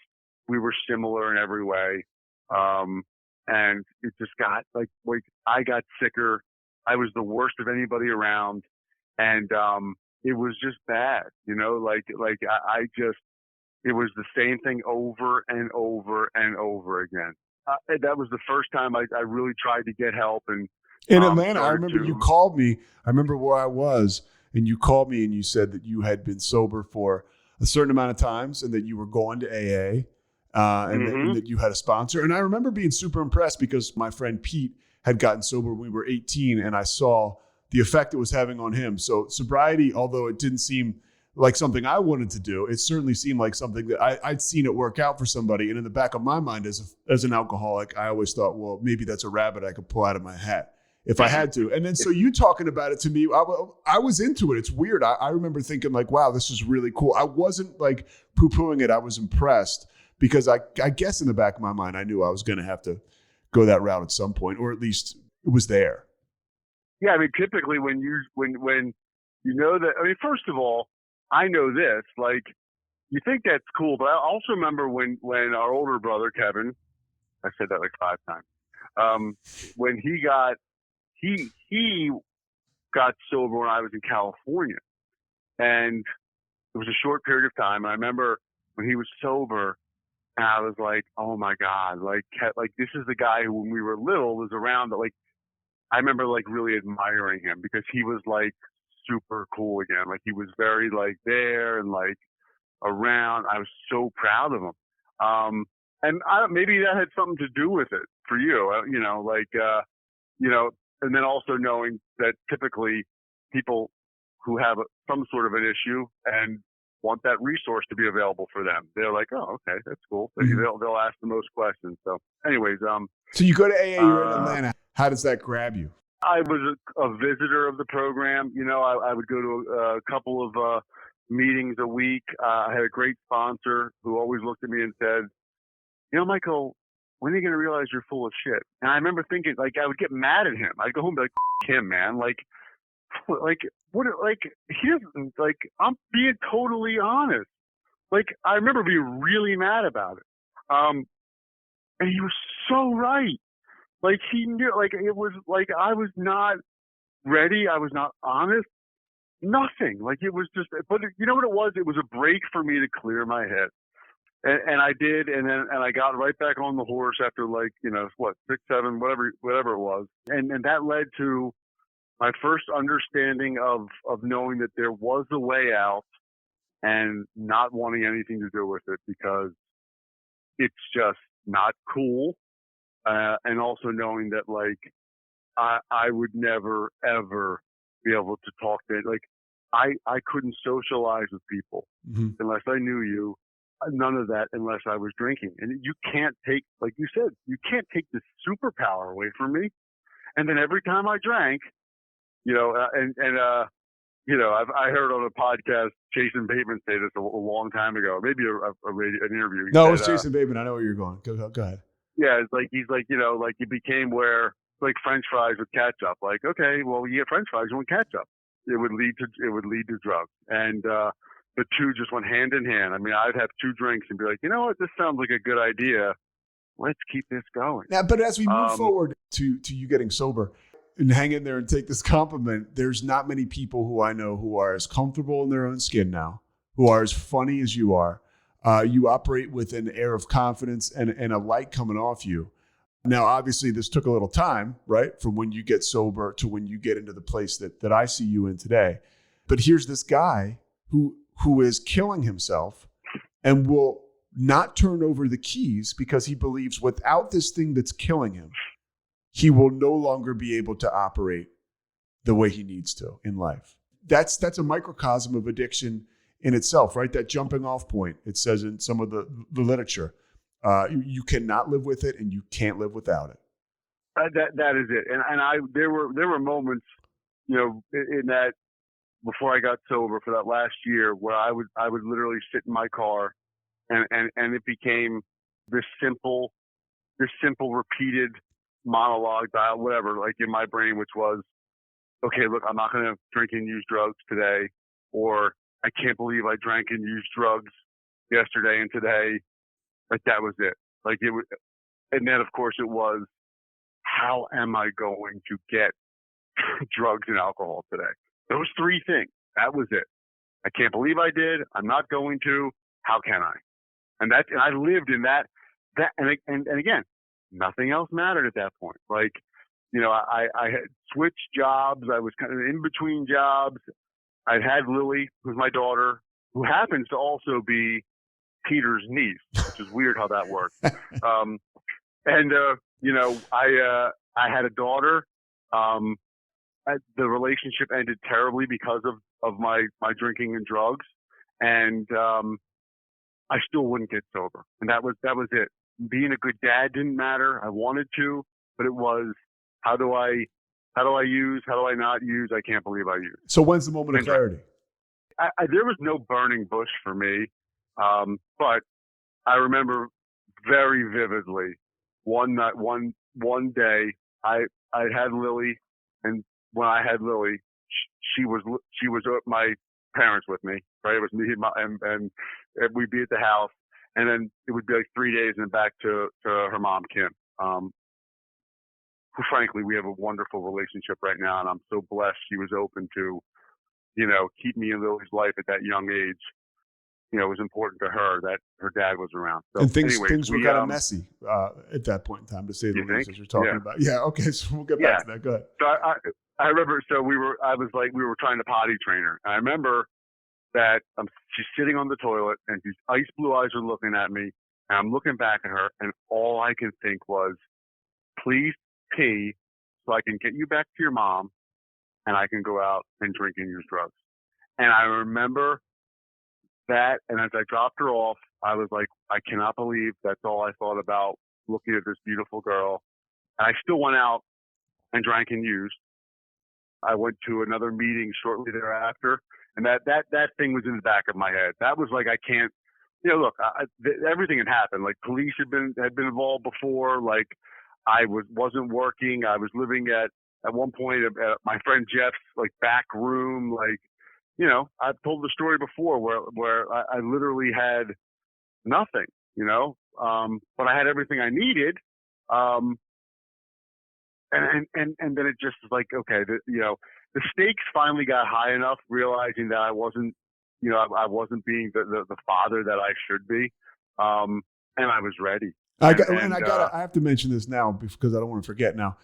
We were similar in every way. And it just got like I got sicker. I was the worst of anybody around. and it was just bad, it was the same thing over and over and over again. That was the first time I really tried to get help and in Atlanta. I started remember you called me. I remember where I was, and you called me and you said that you had been sober for a certain amount of times and that you were going to AA and that you had a sponsor. And I remember being super impressed because my friend Pete had gotten sober when we were 18, and I saw the effect it was having on him. So sobriety, although it didn't seem like something I wanted to do, it certainly seemed like something that I'd seen it work out for somebody. And in the back of my mind as an alcoholic, I always thought, well, maybe that's a rabbit I could pull out of my hat if I had to. And then so you talking about it to me, I was into it. It's weird. I remember thinking like, wow, this is really cool. I wasn't like poo-pooing it. I was impressed because I guess in the back of my mind, I knew I was going to have to go that route at some point, or at least it was there. Yeah, I mean, typically when you know that, I mean, first of all, I know this, like, you think that's cool, but I also remember when our older brother, Kevin, I said that like 5 times, when he got sober when I was in California, and it was a short period of time. And I remember when he was sober, and I was like, oh my God, like this is the guy who when we were little was around, that like, I remember like really admiring him because he was like super cool again. Like he was very like there and like around. I was so proud of him. And maybe that had something to do with it for you, and then also knowing that typically people who have some sort of an issue and want that resource to be available for them, they're like, oh, okay, that's cool. They'll ask the most questions. So anyways, so you go to AA, you're in Atlanta. How does that grab you? I was a visitor of the program. I would go to a couple of meetings a week. I had a great sponsor who always looked at me and said, Michael, when are you going to realize you're full of shit? And I remember thinking, like, I would get mad at him. I'd go home and be like, him, man. Like, he doesn't, like, I'm being totally honest. Like, I remember being really mad about it. And he was so right. Like, he knew, like, it was like I was not ready. I was not honest. Nothing. Like, it was just, but you know what it was? It was a break for me to clear my head. And I did. And I got right back on the horse after 6, 7, whatever it was. And that led to my first understanding of knowing that there was a way out and not wanting anything to do with it because it's just not cool. And also knowing that, like, I would never, ever be able to talk to it. Like, I couldn't socialize with people unless I knew you. None of that unless I was drinking. And you can't take, like you said, you can't take this superpower away from me. And then every time I drank, I heard on a podcast Jason Bateman say this a long time ago, maybe an interview. No, it was Jason Bateman. I know where you're going. Go ahead. Yeah, it's like he's like, like it became where like French fries with ketchup. Like, okay, well, you get French fries, you want ketchup. It would lead to drugs, and the two just went hand in hand. I mean, I'd have 2 drinks and be like, you know what, this sounds like a good idea. Let's keep this going. Now, but as we move forward to you getting sober and hang in there and take this compliment, there's not many people who I know who are as comfortable in their own skin now, who are as funny as you are. You operate with an air of confidence and a light coming off you. Now, obviously, this took a little time, right? From when you get sober to when you get into the place that I see you in today. But here's this guy who is killing himself and will not turn over the keys because he believes without this thing that's killing him, he will no longer be able to operate the way he needs to in life. That's a microcosm of addiction in itself, right? That jumping off point, it says in some of the literature, you cannot live with it and you can't live without it. That is it. And there were moments, in that before I got sober for that last year where I would literally sit in my car and it became this simple repeated monologue dial, whatever, like in my brain, which was, okay, look, I'm not going to drink and use drugs today, or I can't believe I drank and used drugs yesterday and today. Like that was it. Like it was, and then of course it was, how am I going to get drugs and alcohol today? Those three things. That was it. I can't believe I did. I'm not going to. How can I? And I lived in that, and again, nothing else mattered at that point. Like, I had switched jobs. I was kind of in between jobs. I'd had Lily, who's my daughter, who happens to also be Peter's niece, which is weird how that works. I had a daughter. The relationship ended terribly because of my drinking and drugs. And, I still wouldn't get sober. And that was it. Being a good dad didn't matter. I wanted to, but it was, how do I use? How do I not use? I can't believe I used. So when's the moment of clarity? There was no burning bush for me. But I remember very vividly one day I had Lily, and when I had Lily, she was my parents with me, right? It was me and we'd be at the house, and then it would be like 3 days and then back to her mom, Kim, who frankly, we have a wonderful relationship right now. And I'm so blessed she was open to, keep me in Lily's life at that young age. It was important to her that her dad was around. So, and things were kind of messy at that point in time, to say the least, as you're talking about. Yeah. Okay. So we'll get back to that. Go ahead. So I remember, we were trying to potty train her. I remember that she's sitting on the toilet and these ice blue eyes are looking at me, and I'm looking back at her, and all I can think was, please pee so I can get you back to your mom and I can go out and drink and use drugs. And I remember that, and as I dropped her off, I was like, I cannot believe that's all I thought about, looking at this beautiful girl. And I still went out and drank and used. I went to another meeting shortly thereafter, and that thing was in the back of my head. That was like, I can't, look, everything had happened. Like, police had been involved before. Like, I wasn't working. I was living at one point at my friend Jeff's like back room. Like, I've told the story before where I literally had nothing, but I had everything I needed. And then it just was like, okay, the stakes finally got high enough, realizing that I wasn't being the father that I should be. And I was ready. I have to mention this now because I don't want to forget now.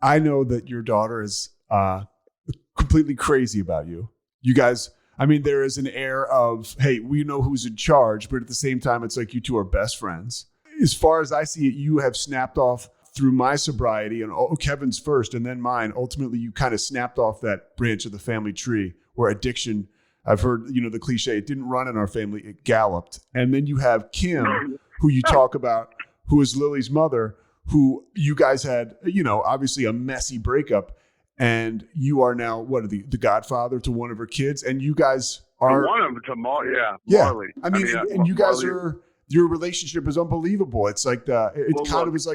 I know that your daughter is completely crazy about you. You guys, I mean, there is an air of, hey, we know who's in charge, but at the same time, it's like you two are best friends. As far as I see it, you have snapped off through my sobriety, and Kevin's first and then mine. Ultimately, you kind of snapped off that branch of the family tree where addiction, I've heard, the cliche, it didn't run in our family, it galloped. And then you have Kim, who you talk about, who is Lily's mother, who you guys had, obviously a messy breakup. And you are now, the godfather to one of her kids. And you guys are... One of them to Marley. I mean, and you guys are... Your relationship is unbelievable. It's like it looks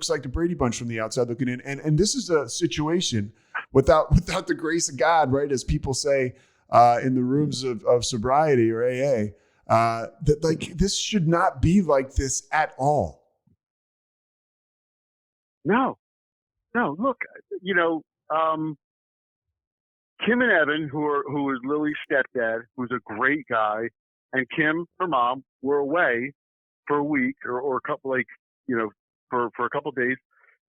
like the Brady Bunch from the outside looking in. And this is a situation without the grace of God, right? As people say in the rooms of sobriety or AA, that like this should not be like this at all. No. Look, Kim and Evan, who is Lily's stepdad, who's a great guy, and Kim, her mom, were away for a week or a couple, for a couple of days.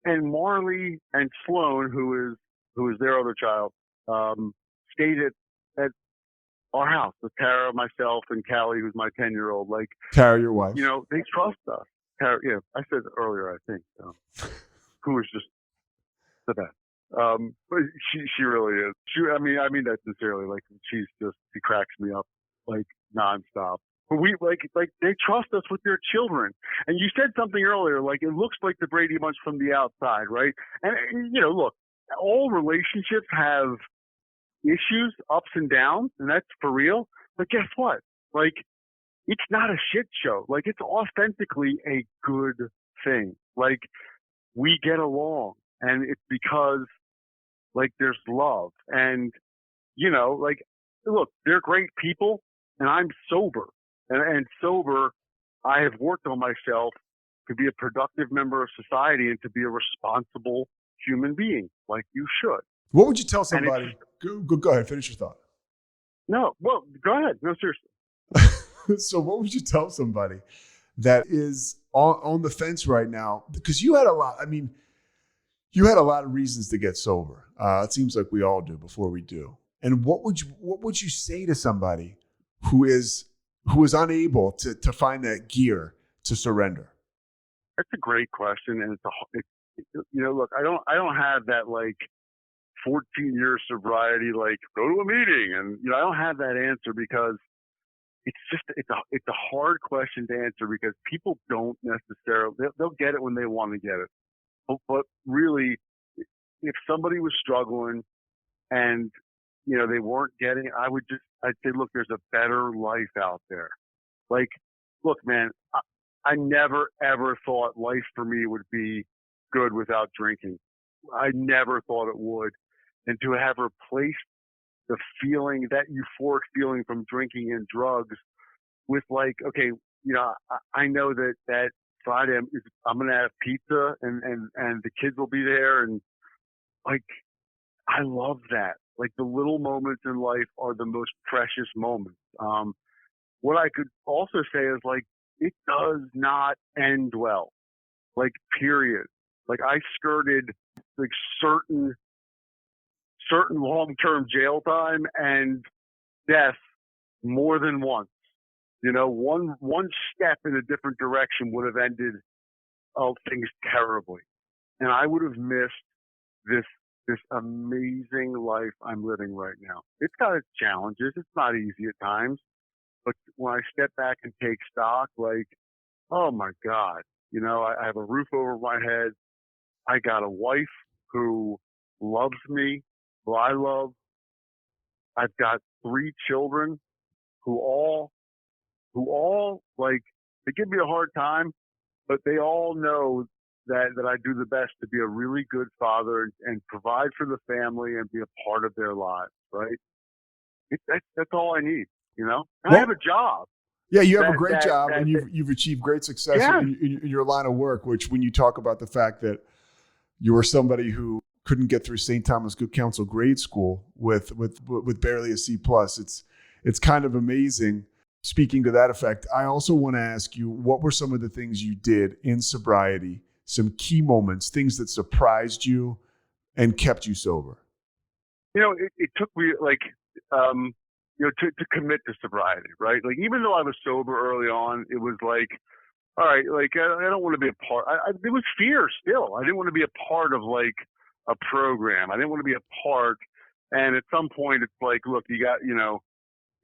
And Marley and Sloan, who is their other child, stayed at our house with Tara, myself, and Callie, who's my 10-year-old. Like, Tara, your wife. They trust us. Tara, I said it earlier, I think, who is just the best. But she really is. I mean that sincerely. Like, she cracks me up like nonstop. But we like they trust us with their children. And you said something earlier, like it looks like the Brady Bunch from the outside, right? And look, all relationships have issues, ups and downs, and that's for real. But guess what? Like, it's not a shit show. Like, it's authentically a good thing. Like, we get along, and it's because like there's love, and like, look, they're great people, and I'm sober. And sober, I have worked on myself to be a productive member of society and to be a responsible human being, like you should. What would you tell And somebody? Go ahead, finish your thought. no, well, go ahead. No, seriously. So what would you tell somebody that is on the fence right now? Because you had a lot, I mean, you had a lot of reasons to get sober. It seems like we all do before we do. And what would you say to somebody who is unable to find that gear to surrender? That's a great question, and look, I don't have that like 14-year sobriety, like go to a meeting, and I don't have that answer because it's a hard question to answer because people don't necessarily they'll get it when they want to get it, but really, if somebody was struggling and they weren't getting it, I'd say, look, there's a better life out there. Like, look, man, I never ever thought life for me would be good without drinking. I never thought it would. And to have replaced the feeling, that euphoric feeling from drinking and drugs with like, okay, I know that Friday I'm going to have pizza and the kids will be there. And like, I love that. Like the little moments in life are the most precious moments. What I could also say is like, it does not end well, like period. Like I skirted like certain long-term jail time and death more than once. One step in a different direction would have ended things terribly. And I would have missed this amazing life I'm living right now. It's got its challenges. It's not easy at times. But when I step back and take stock, like, oh my God, I have a roof over my head. I got a wife who loves me, who I love. I've got 3 children who all like, they give me a hard time, but they all know that I do the best to be a really good father and provide for the family and be a part of their lives, right? That's all I need, And I have a job. Yeah, you have a great job, and you've achieved great success Yeah. in your line of work, which when you talk about the fact that you were somebody who couldn't get through St. Thomas Good Counsel grade school with barely a C+, it's kind of amazing. Speaking to that effect, I also want to ask you, what were some of the things you did in sobriety, some key moments, things that surprised you and kept you sober? It took me like, to commit to sobriety, right? Like, even though I was sober early on, it was like, all right, like, I don't want to be a part. There was fear still. I didn't want to be a part of like a program. I didn't want to be a part. And at some point, it's like, look, you got,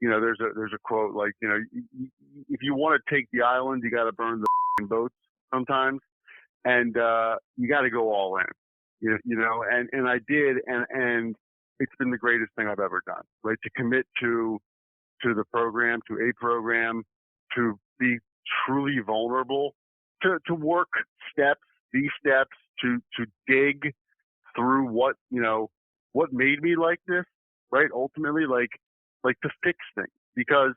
there's a quote like, if you want to take the island, you got to burn the boats sometimes, and you got to go all in, and I did, and it's been the greatest thing I've ever done, right? To commit to the program, to a program, to be truly vulnerable, to work these steps, to dig through what made me like this, right? Ultimately, like to fix things, because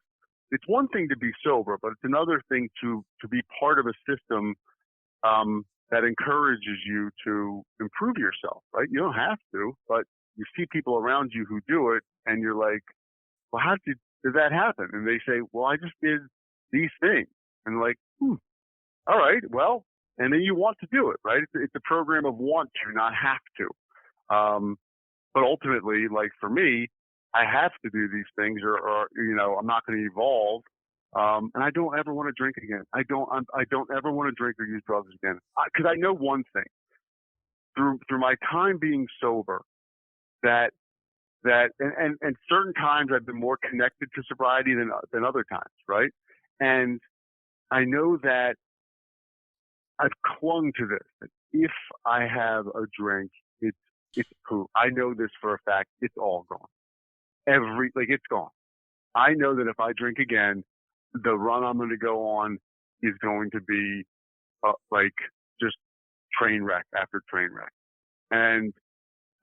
it's one thing to be sober, but it's another thing to be part of a system that encourages you to improve yourself, right? You don't have to, but you see people around you who do it, and you're like, well, how did that happen? And they say, well, I just did these things. And like, all right, well, and then you want to do it, right? It's a program of want to, not have to. But ultimately, like for me, I have to do these things or I'm not going to evolve. And I don't ever want to drink again. I don't ever want to drink or use drugs again. Because I know one thing through my time being sober, that and certain times I've been more connected to sobriety than other times, right? And I know that I've clung to this. If I have a drink, it's poop. I know this for a fact. It's all gone. It's gone. I know that if I drink again, the run I'm going to go on is going to be like just train wreck after train wreck. And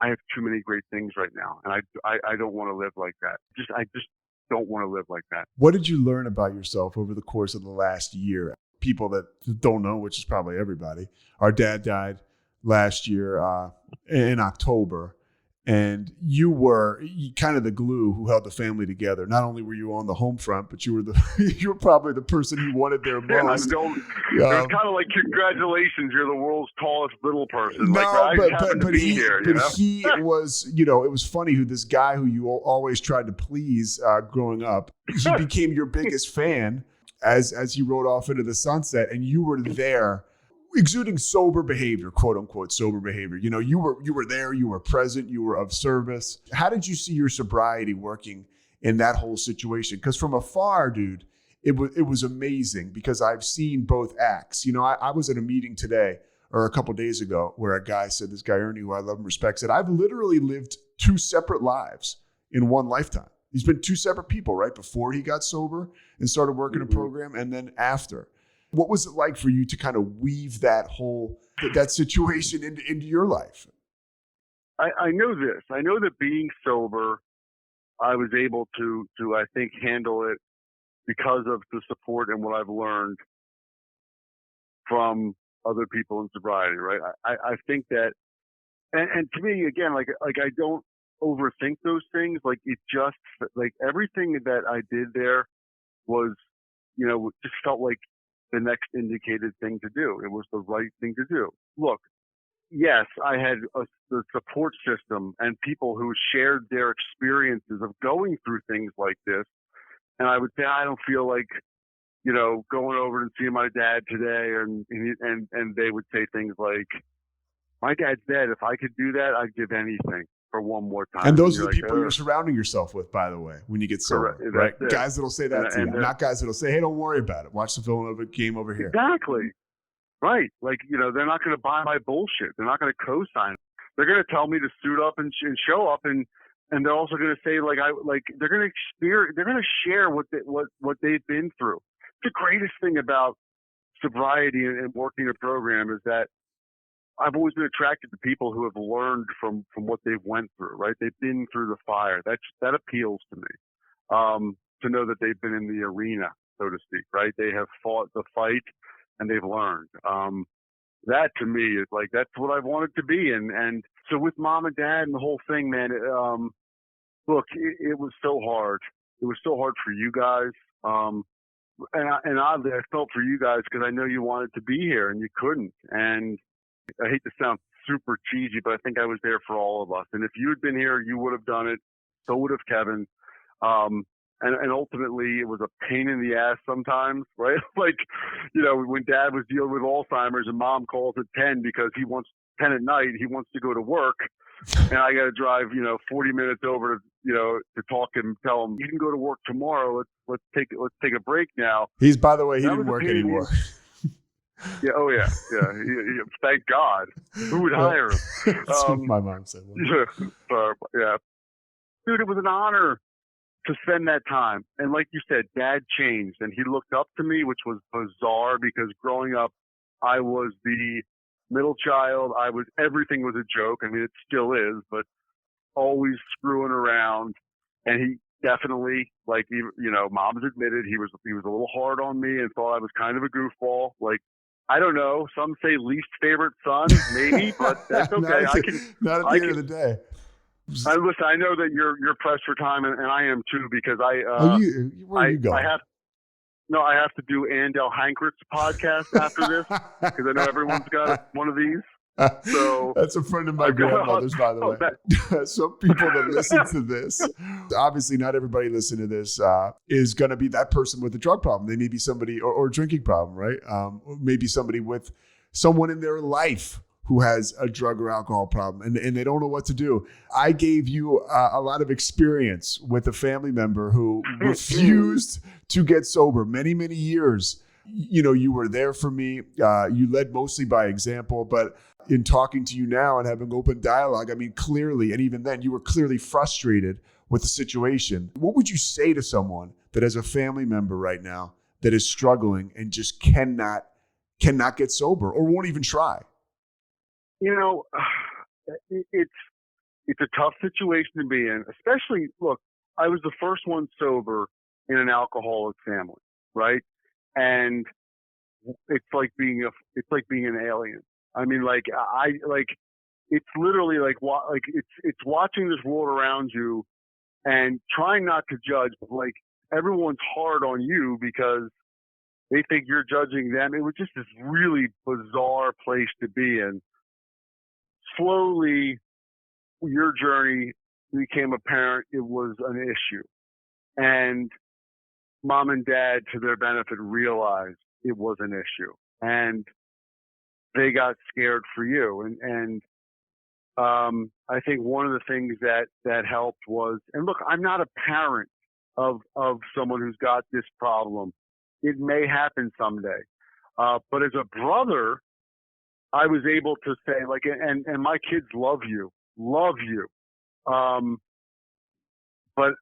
I have too many great things right now, and I don't want to live like that. I just don't want to live like that. What did you learn about yourself over the course of the last year? People that don't know, which is probably everybody, our dad died last year in October. And you were kind of the glue who held the family together. Not only were you on the home front, but you were probably the person he wanted there most. It was kind of like, congratulations, you're the world's tallest little person. No, like, I just happened to but be he, here. but he was, it was funny who this guy who you always tried to please growing up, he became your biggest fan as he rode off into the sunset, and you were there exuding sober behavior, quote unquote sober behavior. You were there, you were present, you were of service. How did you see your sobriety working in that whole situation? Because from afar, dude, it was amazing, because I've seen both acts. I was at a meeting today or a couple of days ago where a guy said, this guy Ernie, who I love and respect, said, I've literally lived 2 separate lives in one lifetime. He's been 2 separate people, right? Before he got sober and started working a program, and then after. What was it like for you to kind of weave that situation into your life? I know this. I know that being sober, I was able to I think handle it because of the support and what I've learned from other people in sobriety, right? I think that, and to me, again, like I don't overthink those things. Like, it just, like, everything that I did there was, just felt like the next indicated thing to do. It was the right thing to do. Look, yes, I had the support system and people who shared their experiences of going through things like this. And I would say, I don't feel like, going over and seeing my dad today, and they would say things like, my dad's dead. If I could do that, I'd give anything for one more time. And those are the people you're surrounding yourself with, by the way, when you get sober, right? Guys that'll say that to you, not guys that'll say, hey, don't worry about it. Watch the Villanova game over here. Exactly. Right. Like, they're not going to buy my bullshit. They're not going to co-sign. They're going to tell me to suit up and show up, and they're also going to say, they're going to share what they've been through. The greatest thing about sobriety and working a program is that I've always been attracted to people who have learned from what they've went through, right? They've been through the fire. That appeals to me. To know that they've been in the arena, so to speak, right? They have fought the fight and they've learned. That to me is like, that's what I wanted to be. And so with mom and dad and the whole thing, man, look, it was so hard. It was so hard for you guys. And oddly, I felt for you guys because I know you wanted to be here and you couldn't. And I hate to sound super cheesy, but I think I was there for all of us. And if you had been here, you would have done it. So would have Kevin. And ultimately, it was a pain in the ass sometimes, right? Like, when dad was dealing with Alzheimer's and mom calls at 10 because 10 at night, he wants to go to work. And I got to drive, 40 minutes over to talk and tell him, you can go to work tomorrow. Let's take a break now. By the way, he didn't work anymore. Yeah. Oh yeah. Yeah. Thank God. Who would hire him? That's what my mom said. Yeah. Dude, it was an honor to spend that time. And like you said, dad changed and he looked up to me, which was bizarre because growing up, I was the middle child. Everything was a joke. I mean, it still is, but always screwing around. And he definitely, like, mom's admitted he was a little hard on me and thought I was kind of a goofball. Like, I don't know. Some say least favorite son, maybe, but that's okay. Not at the end of the day. Listen, I know that you're pressed for time, and I am too, because where are you going? I have to do Andel Hankert's podcast after this because I know everyone's got one of these. So that's a friend of my grandmother's, by the way. Some people that listen to this, obviously not everybody listening to this is going to be that person with a drug problem. They may be somebody or drinking problem, right? Maybe somebody with someone in their life who has a drug or alcohol problem and they don't know what to do. I gave you a lot of experience with a family member who refused to get sober many, many years. You were there for me. You led mostly by example, but in talking to you now and having open dialogue, I mean, clearly, and even then you were clearly frustrated with the situation. What would you say to someone that has a family member right now that is struggling and just cannot get sober or won't even try? It's a tough situation to be in, especially, look, I was the first one sober in an alcoholic family, right? And it's like being an alien. I mean, it's literally like it's watching this world around you and trying not to judge, but like everyone's hard on you because they think you're judging them. It was just this really bizarre place to be in. Slowly, your journey became apparent it was an issue. And mom and dad, to their benefit, realized it was an issue. And they got scared for you. And I think one of the things that helped was, and look, I'm not a parent of someone who's got this problem. It may happen someday. But as a brother, I was able to say, like, and my kids love you. But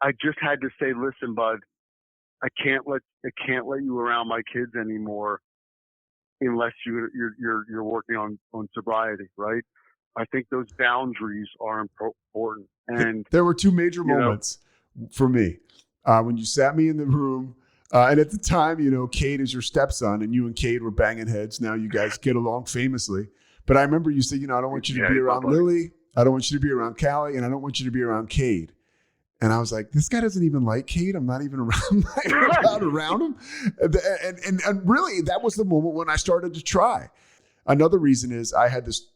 I just had to say, listen, bud, I can't let you around my kids anymore unless you're working on sobriety, right? I think those boundaries are important. And there were two major moments for me when you sat me in the room. And at the time, Cade is your stepson, and you and Cade were banging heads. Now you guys get along famously. But I remember you said, I don't want you to be around Lily. I don't want you to be around Callie, and I don't want you to be around Cade. And I was like, this guy doesn't even like Cade. I'm not even allowed around him. And really, that was the moment when I started to try. Another reason is I had this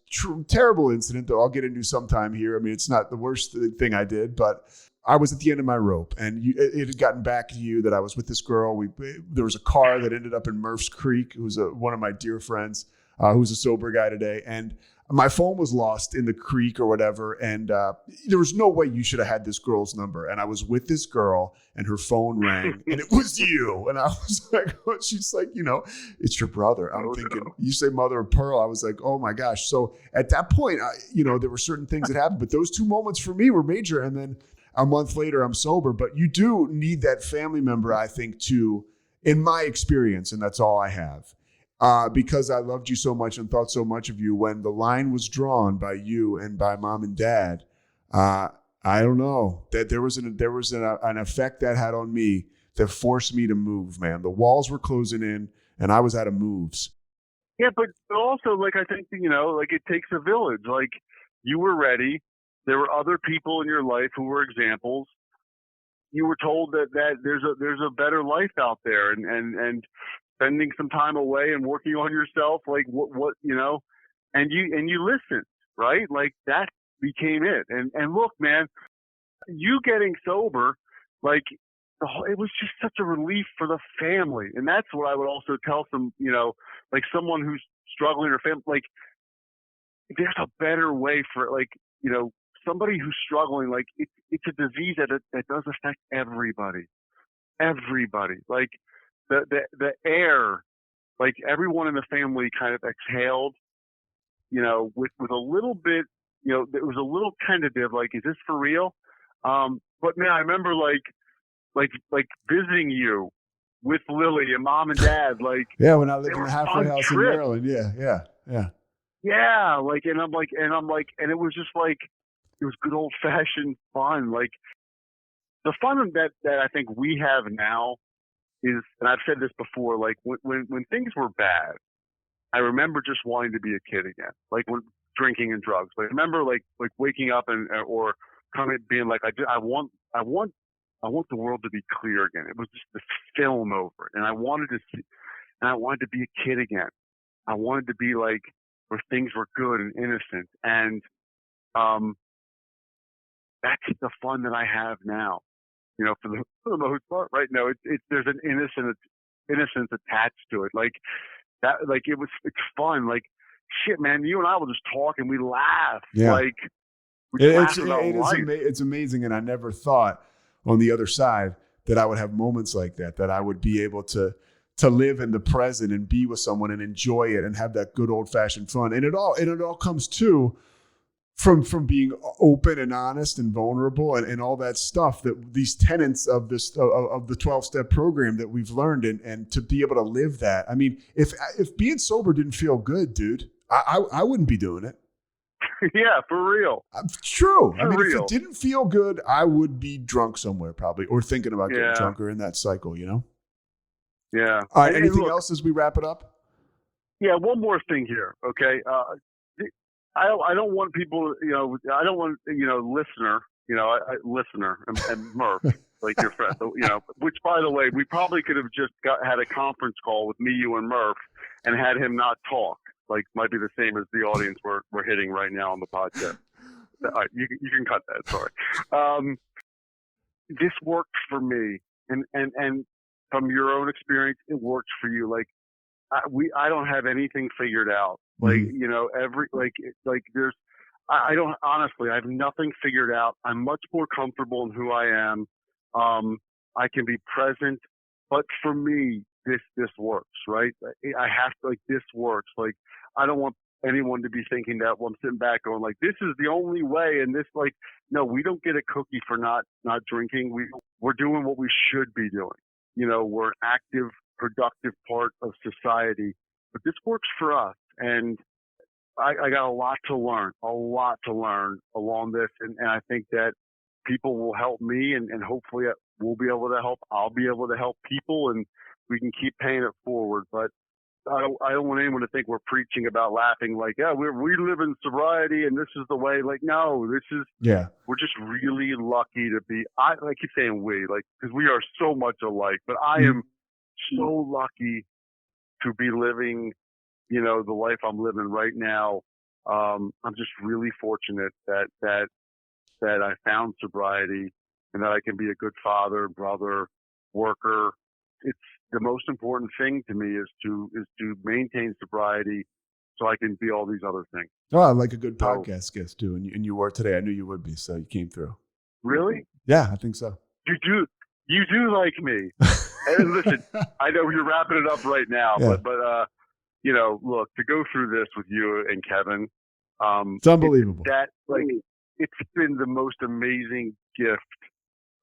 terrible incident that I'll get into sometime here. I mean, it's not the worst thing I did, but I was at the end of my rope, and it had gotten back to you that I was with this girl. There was a car that ended up in Murph's Creek, who's one of my dear friends, who's a sober guy today. And my phone was lost in the creek or whatever. And there was no way you should have had this girl's number. And I was with this girl, and her phone rang, and it was you. And I was like, she's like, it's your brother. I'm thinking, you say mother of pearl. I was like, oh my gosh. So at that point, there were certain things that happened, but those two moments for me were major. And then a month later, I'm sober. But you do need that family member, I think, too, in my experience. And that's all I have. Because I loved you so much and thought so much of you. When the line was drawn by you and by mom and dad, I don't know, that there was an effect that had on me that forced me to move, man. The walls were closing in, and I was out of moves. Yeah, but also, like, I think, like, it takes a village. Like, you were ready. There were other people in your life who were examples. You were told that there's a better life out there, and spending some time away and working on yourself, like what and you listened, right? Like, that became it. And look, man, you getting sober, like, it was just such a relief for the family. And that's what I would also tell some, like, someone who's struggling or family, like, there's a better way for, like, somebody who's struggling. Like, it's a disease that does affect everybody. Like, the air, like, everyone in the family kind of exhaled, with a little bit, it was a little tentative, like, is this for real? But man, I remember like visiting you with Lily and mom and dad, like, yeah, when I lived in the halfway house in Maryland. Yeah. Yeah. Like, and I'm like, and it was just like, it was good old fashioned fun. Like, the fun that I think we have now is, and I've said this before, like, when things were bad, I remember just wanting to be a kid again, like, when drinking and drugs. Like, I remember like waking up or coming, being like, I want the world to be clear again. It was just this film over it, and I wanted to see, and I wanted to be a kid again. I wanted to be like where things were good and innocent, and that's the fun that I have now. For the most part, right? No, it's there's an innocence attached to it. Like that, like, it's fun. Like, shit, man, you and I will just talk and we laugh. Yeah. Like, it's amazing. And I never thought on the other side that I would have moments like that I would be able to live in the present and be with someone and enjoy it and have that good old fashioned fun. And it all comes too from being open and honest and vulnerable and all that stuff, that these tenets of this of the 12-step program that we've learned, and to be able to live that. I mean, if being sober didn't feel good, dude, I wouldn't be doing it. Yeah, for real. True. For real. If it didn't feel good, I would be drunk somewhere probably, or thinking about getting drunker in that cycle, Yeah. All right. Anything else as we wrap it up? Yeah. One more thing here. Okay. I don't want people, I don't want, listener, listener and Murph, like your friend, which by the way, we probably could have just had a conference call with me, you and Murph and had him not talk. Like might be the same as the audience we're hitting right now on the podcast. All right, you can cut that. Sorry. This worked for me, and from your own experience, it worked for you. Like I don't have anything figured out. Like there's I don't honestly. I have nothing figured out. I'm much more comfortable in who I am. I can be present, but for me, this works, right? I have to, like, this works. Like, I don't want anyone to be thinking that, well, I'm sitting back going like, this is the only way. And this, like, no, we don't get a cookie for not drinking. We're doing what we should be doing. We're an active, productive part of society, but this works for us. And I got a lot to learn along this. And I think that people will help me and hopefully we'll be able to help. I'll be able to help people and we can keep paying it forward. But I don't want anyone to think we're preaching about laughing like, yeah, we live in sobriety and this is the way. Like, no, we're just really lucky to be, I keep saying we, like, because we are so much alike, but I am so lucky to be living, the life I'm living right now. I'm just really fortunate that I found sobriety and that I can be a good father, brother, worker. It's the most important thing to me is to maintain sobriety so I can be all these other things. Oh, I like a good podcast guest too. And you were today. I knew you would be, so you came through. Really? Yeah, I think so. You do like me. And listen, I know you're wrapping it up right now, yeah. but look, to go through this with you and Kevin, it's unbelievable. It's been the most amazing gift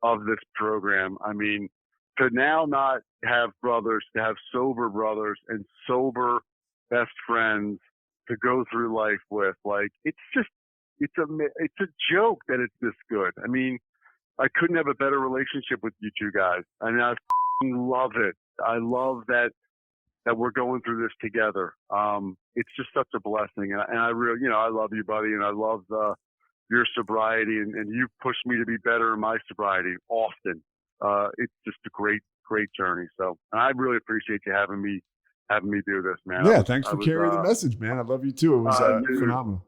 of this program. I mean, to now not have brothers, to have sober brothers and sober best friends to go through life with, like, it's a joke that it's this good. I mean, I couldn't have a better relationship with you two guys. I mean, I love it. I love that we're going through this together. It's just such a blessing. And I really, I love you, buddy. And I love your sobriety and you've pushed me to be better in my sobriety often. It's just a great journey. So I really appreciate you having me do this, man. Yeah. Thanks for carrying the message, man. I love you too. It was phenomenal.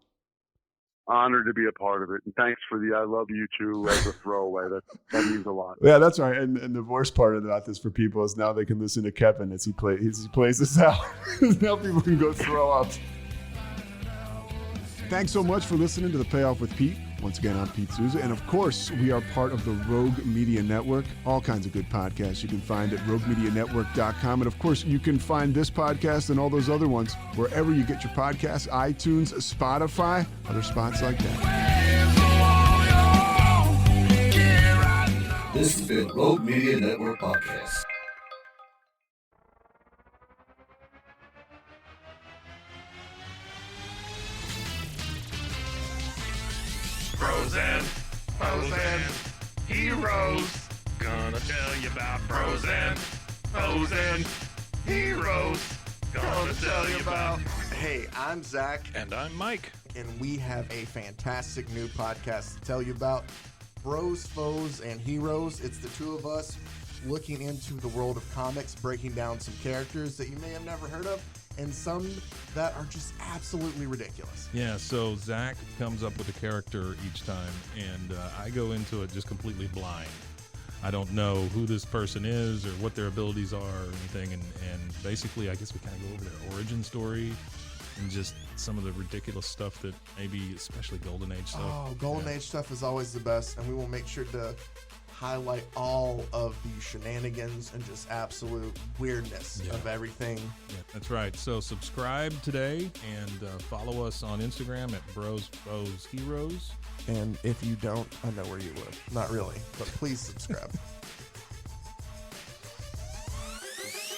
Honored to be a part of it. And thanks for the I love you too as a throwaway. That means a lot. Yeah, that's right. And the worst part about this for people is now they can listen to Kevin as he plays this out. Now people can go throw up. Thanks so much for listening to the Payoff with Pete. Once again, I'm Pete Sousa. And of course, we are part of the Rogue Media Network. All kinds of good podcasts you can find at roguemedianetwork.com. And of course, you can find this podcast and all those other ones wherever you get your podcasts, iTunes, Spotify, other spots like that. This has been Rogue Media Network Podcast. Pros and heroes. Gonna tell you about pros and heroes. Gonna tell you about. Hey, I'm Zach. And I'm Mike. And we have a fantastic new podcast to tell you about. Bros, Foes, and Heroes. It's the two of us looking into the world of comics, breaking down some characters that you may have never heard of, and some that are just absolutely ridiculous. Yeah, so Zach comes up with a character each time, and I go into it just completely blind. I don't know who this person is or what their abilities are or anything, and basically I guess we kind of go over their origin story and just some of the ridiculous stuff that maybe, especially Golden Age stuff. Oh, Golden Age stuff is always the best, and we will make sure to highlight all of the shenanigans and just absolute weirdness of everything. Yeah, that's right. So subscribe today and follow us on Instagram at Bros, Foes, Heroes. And if you don't, I know where you live. Not really, but please subscribe.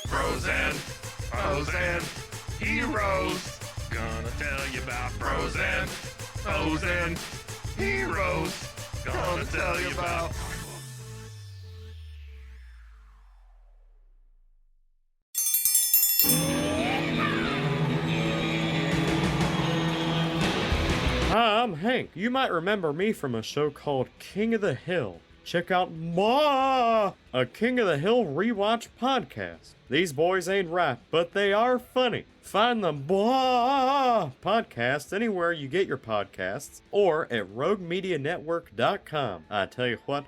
Pros and foes and heroes. Gonna tell you about pros and foes and heroes. Gonna tell you about. Hi, I'm Hank. You might remember me from a show called King of the Hill. Check out a King of the Hill rewatch podcast. These boys ain't rap, but they are funny. Find the podcast anywhere you get your podcasts or at roguemedianetwork.com. I tell you what.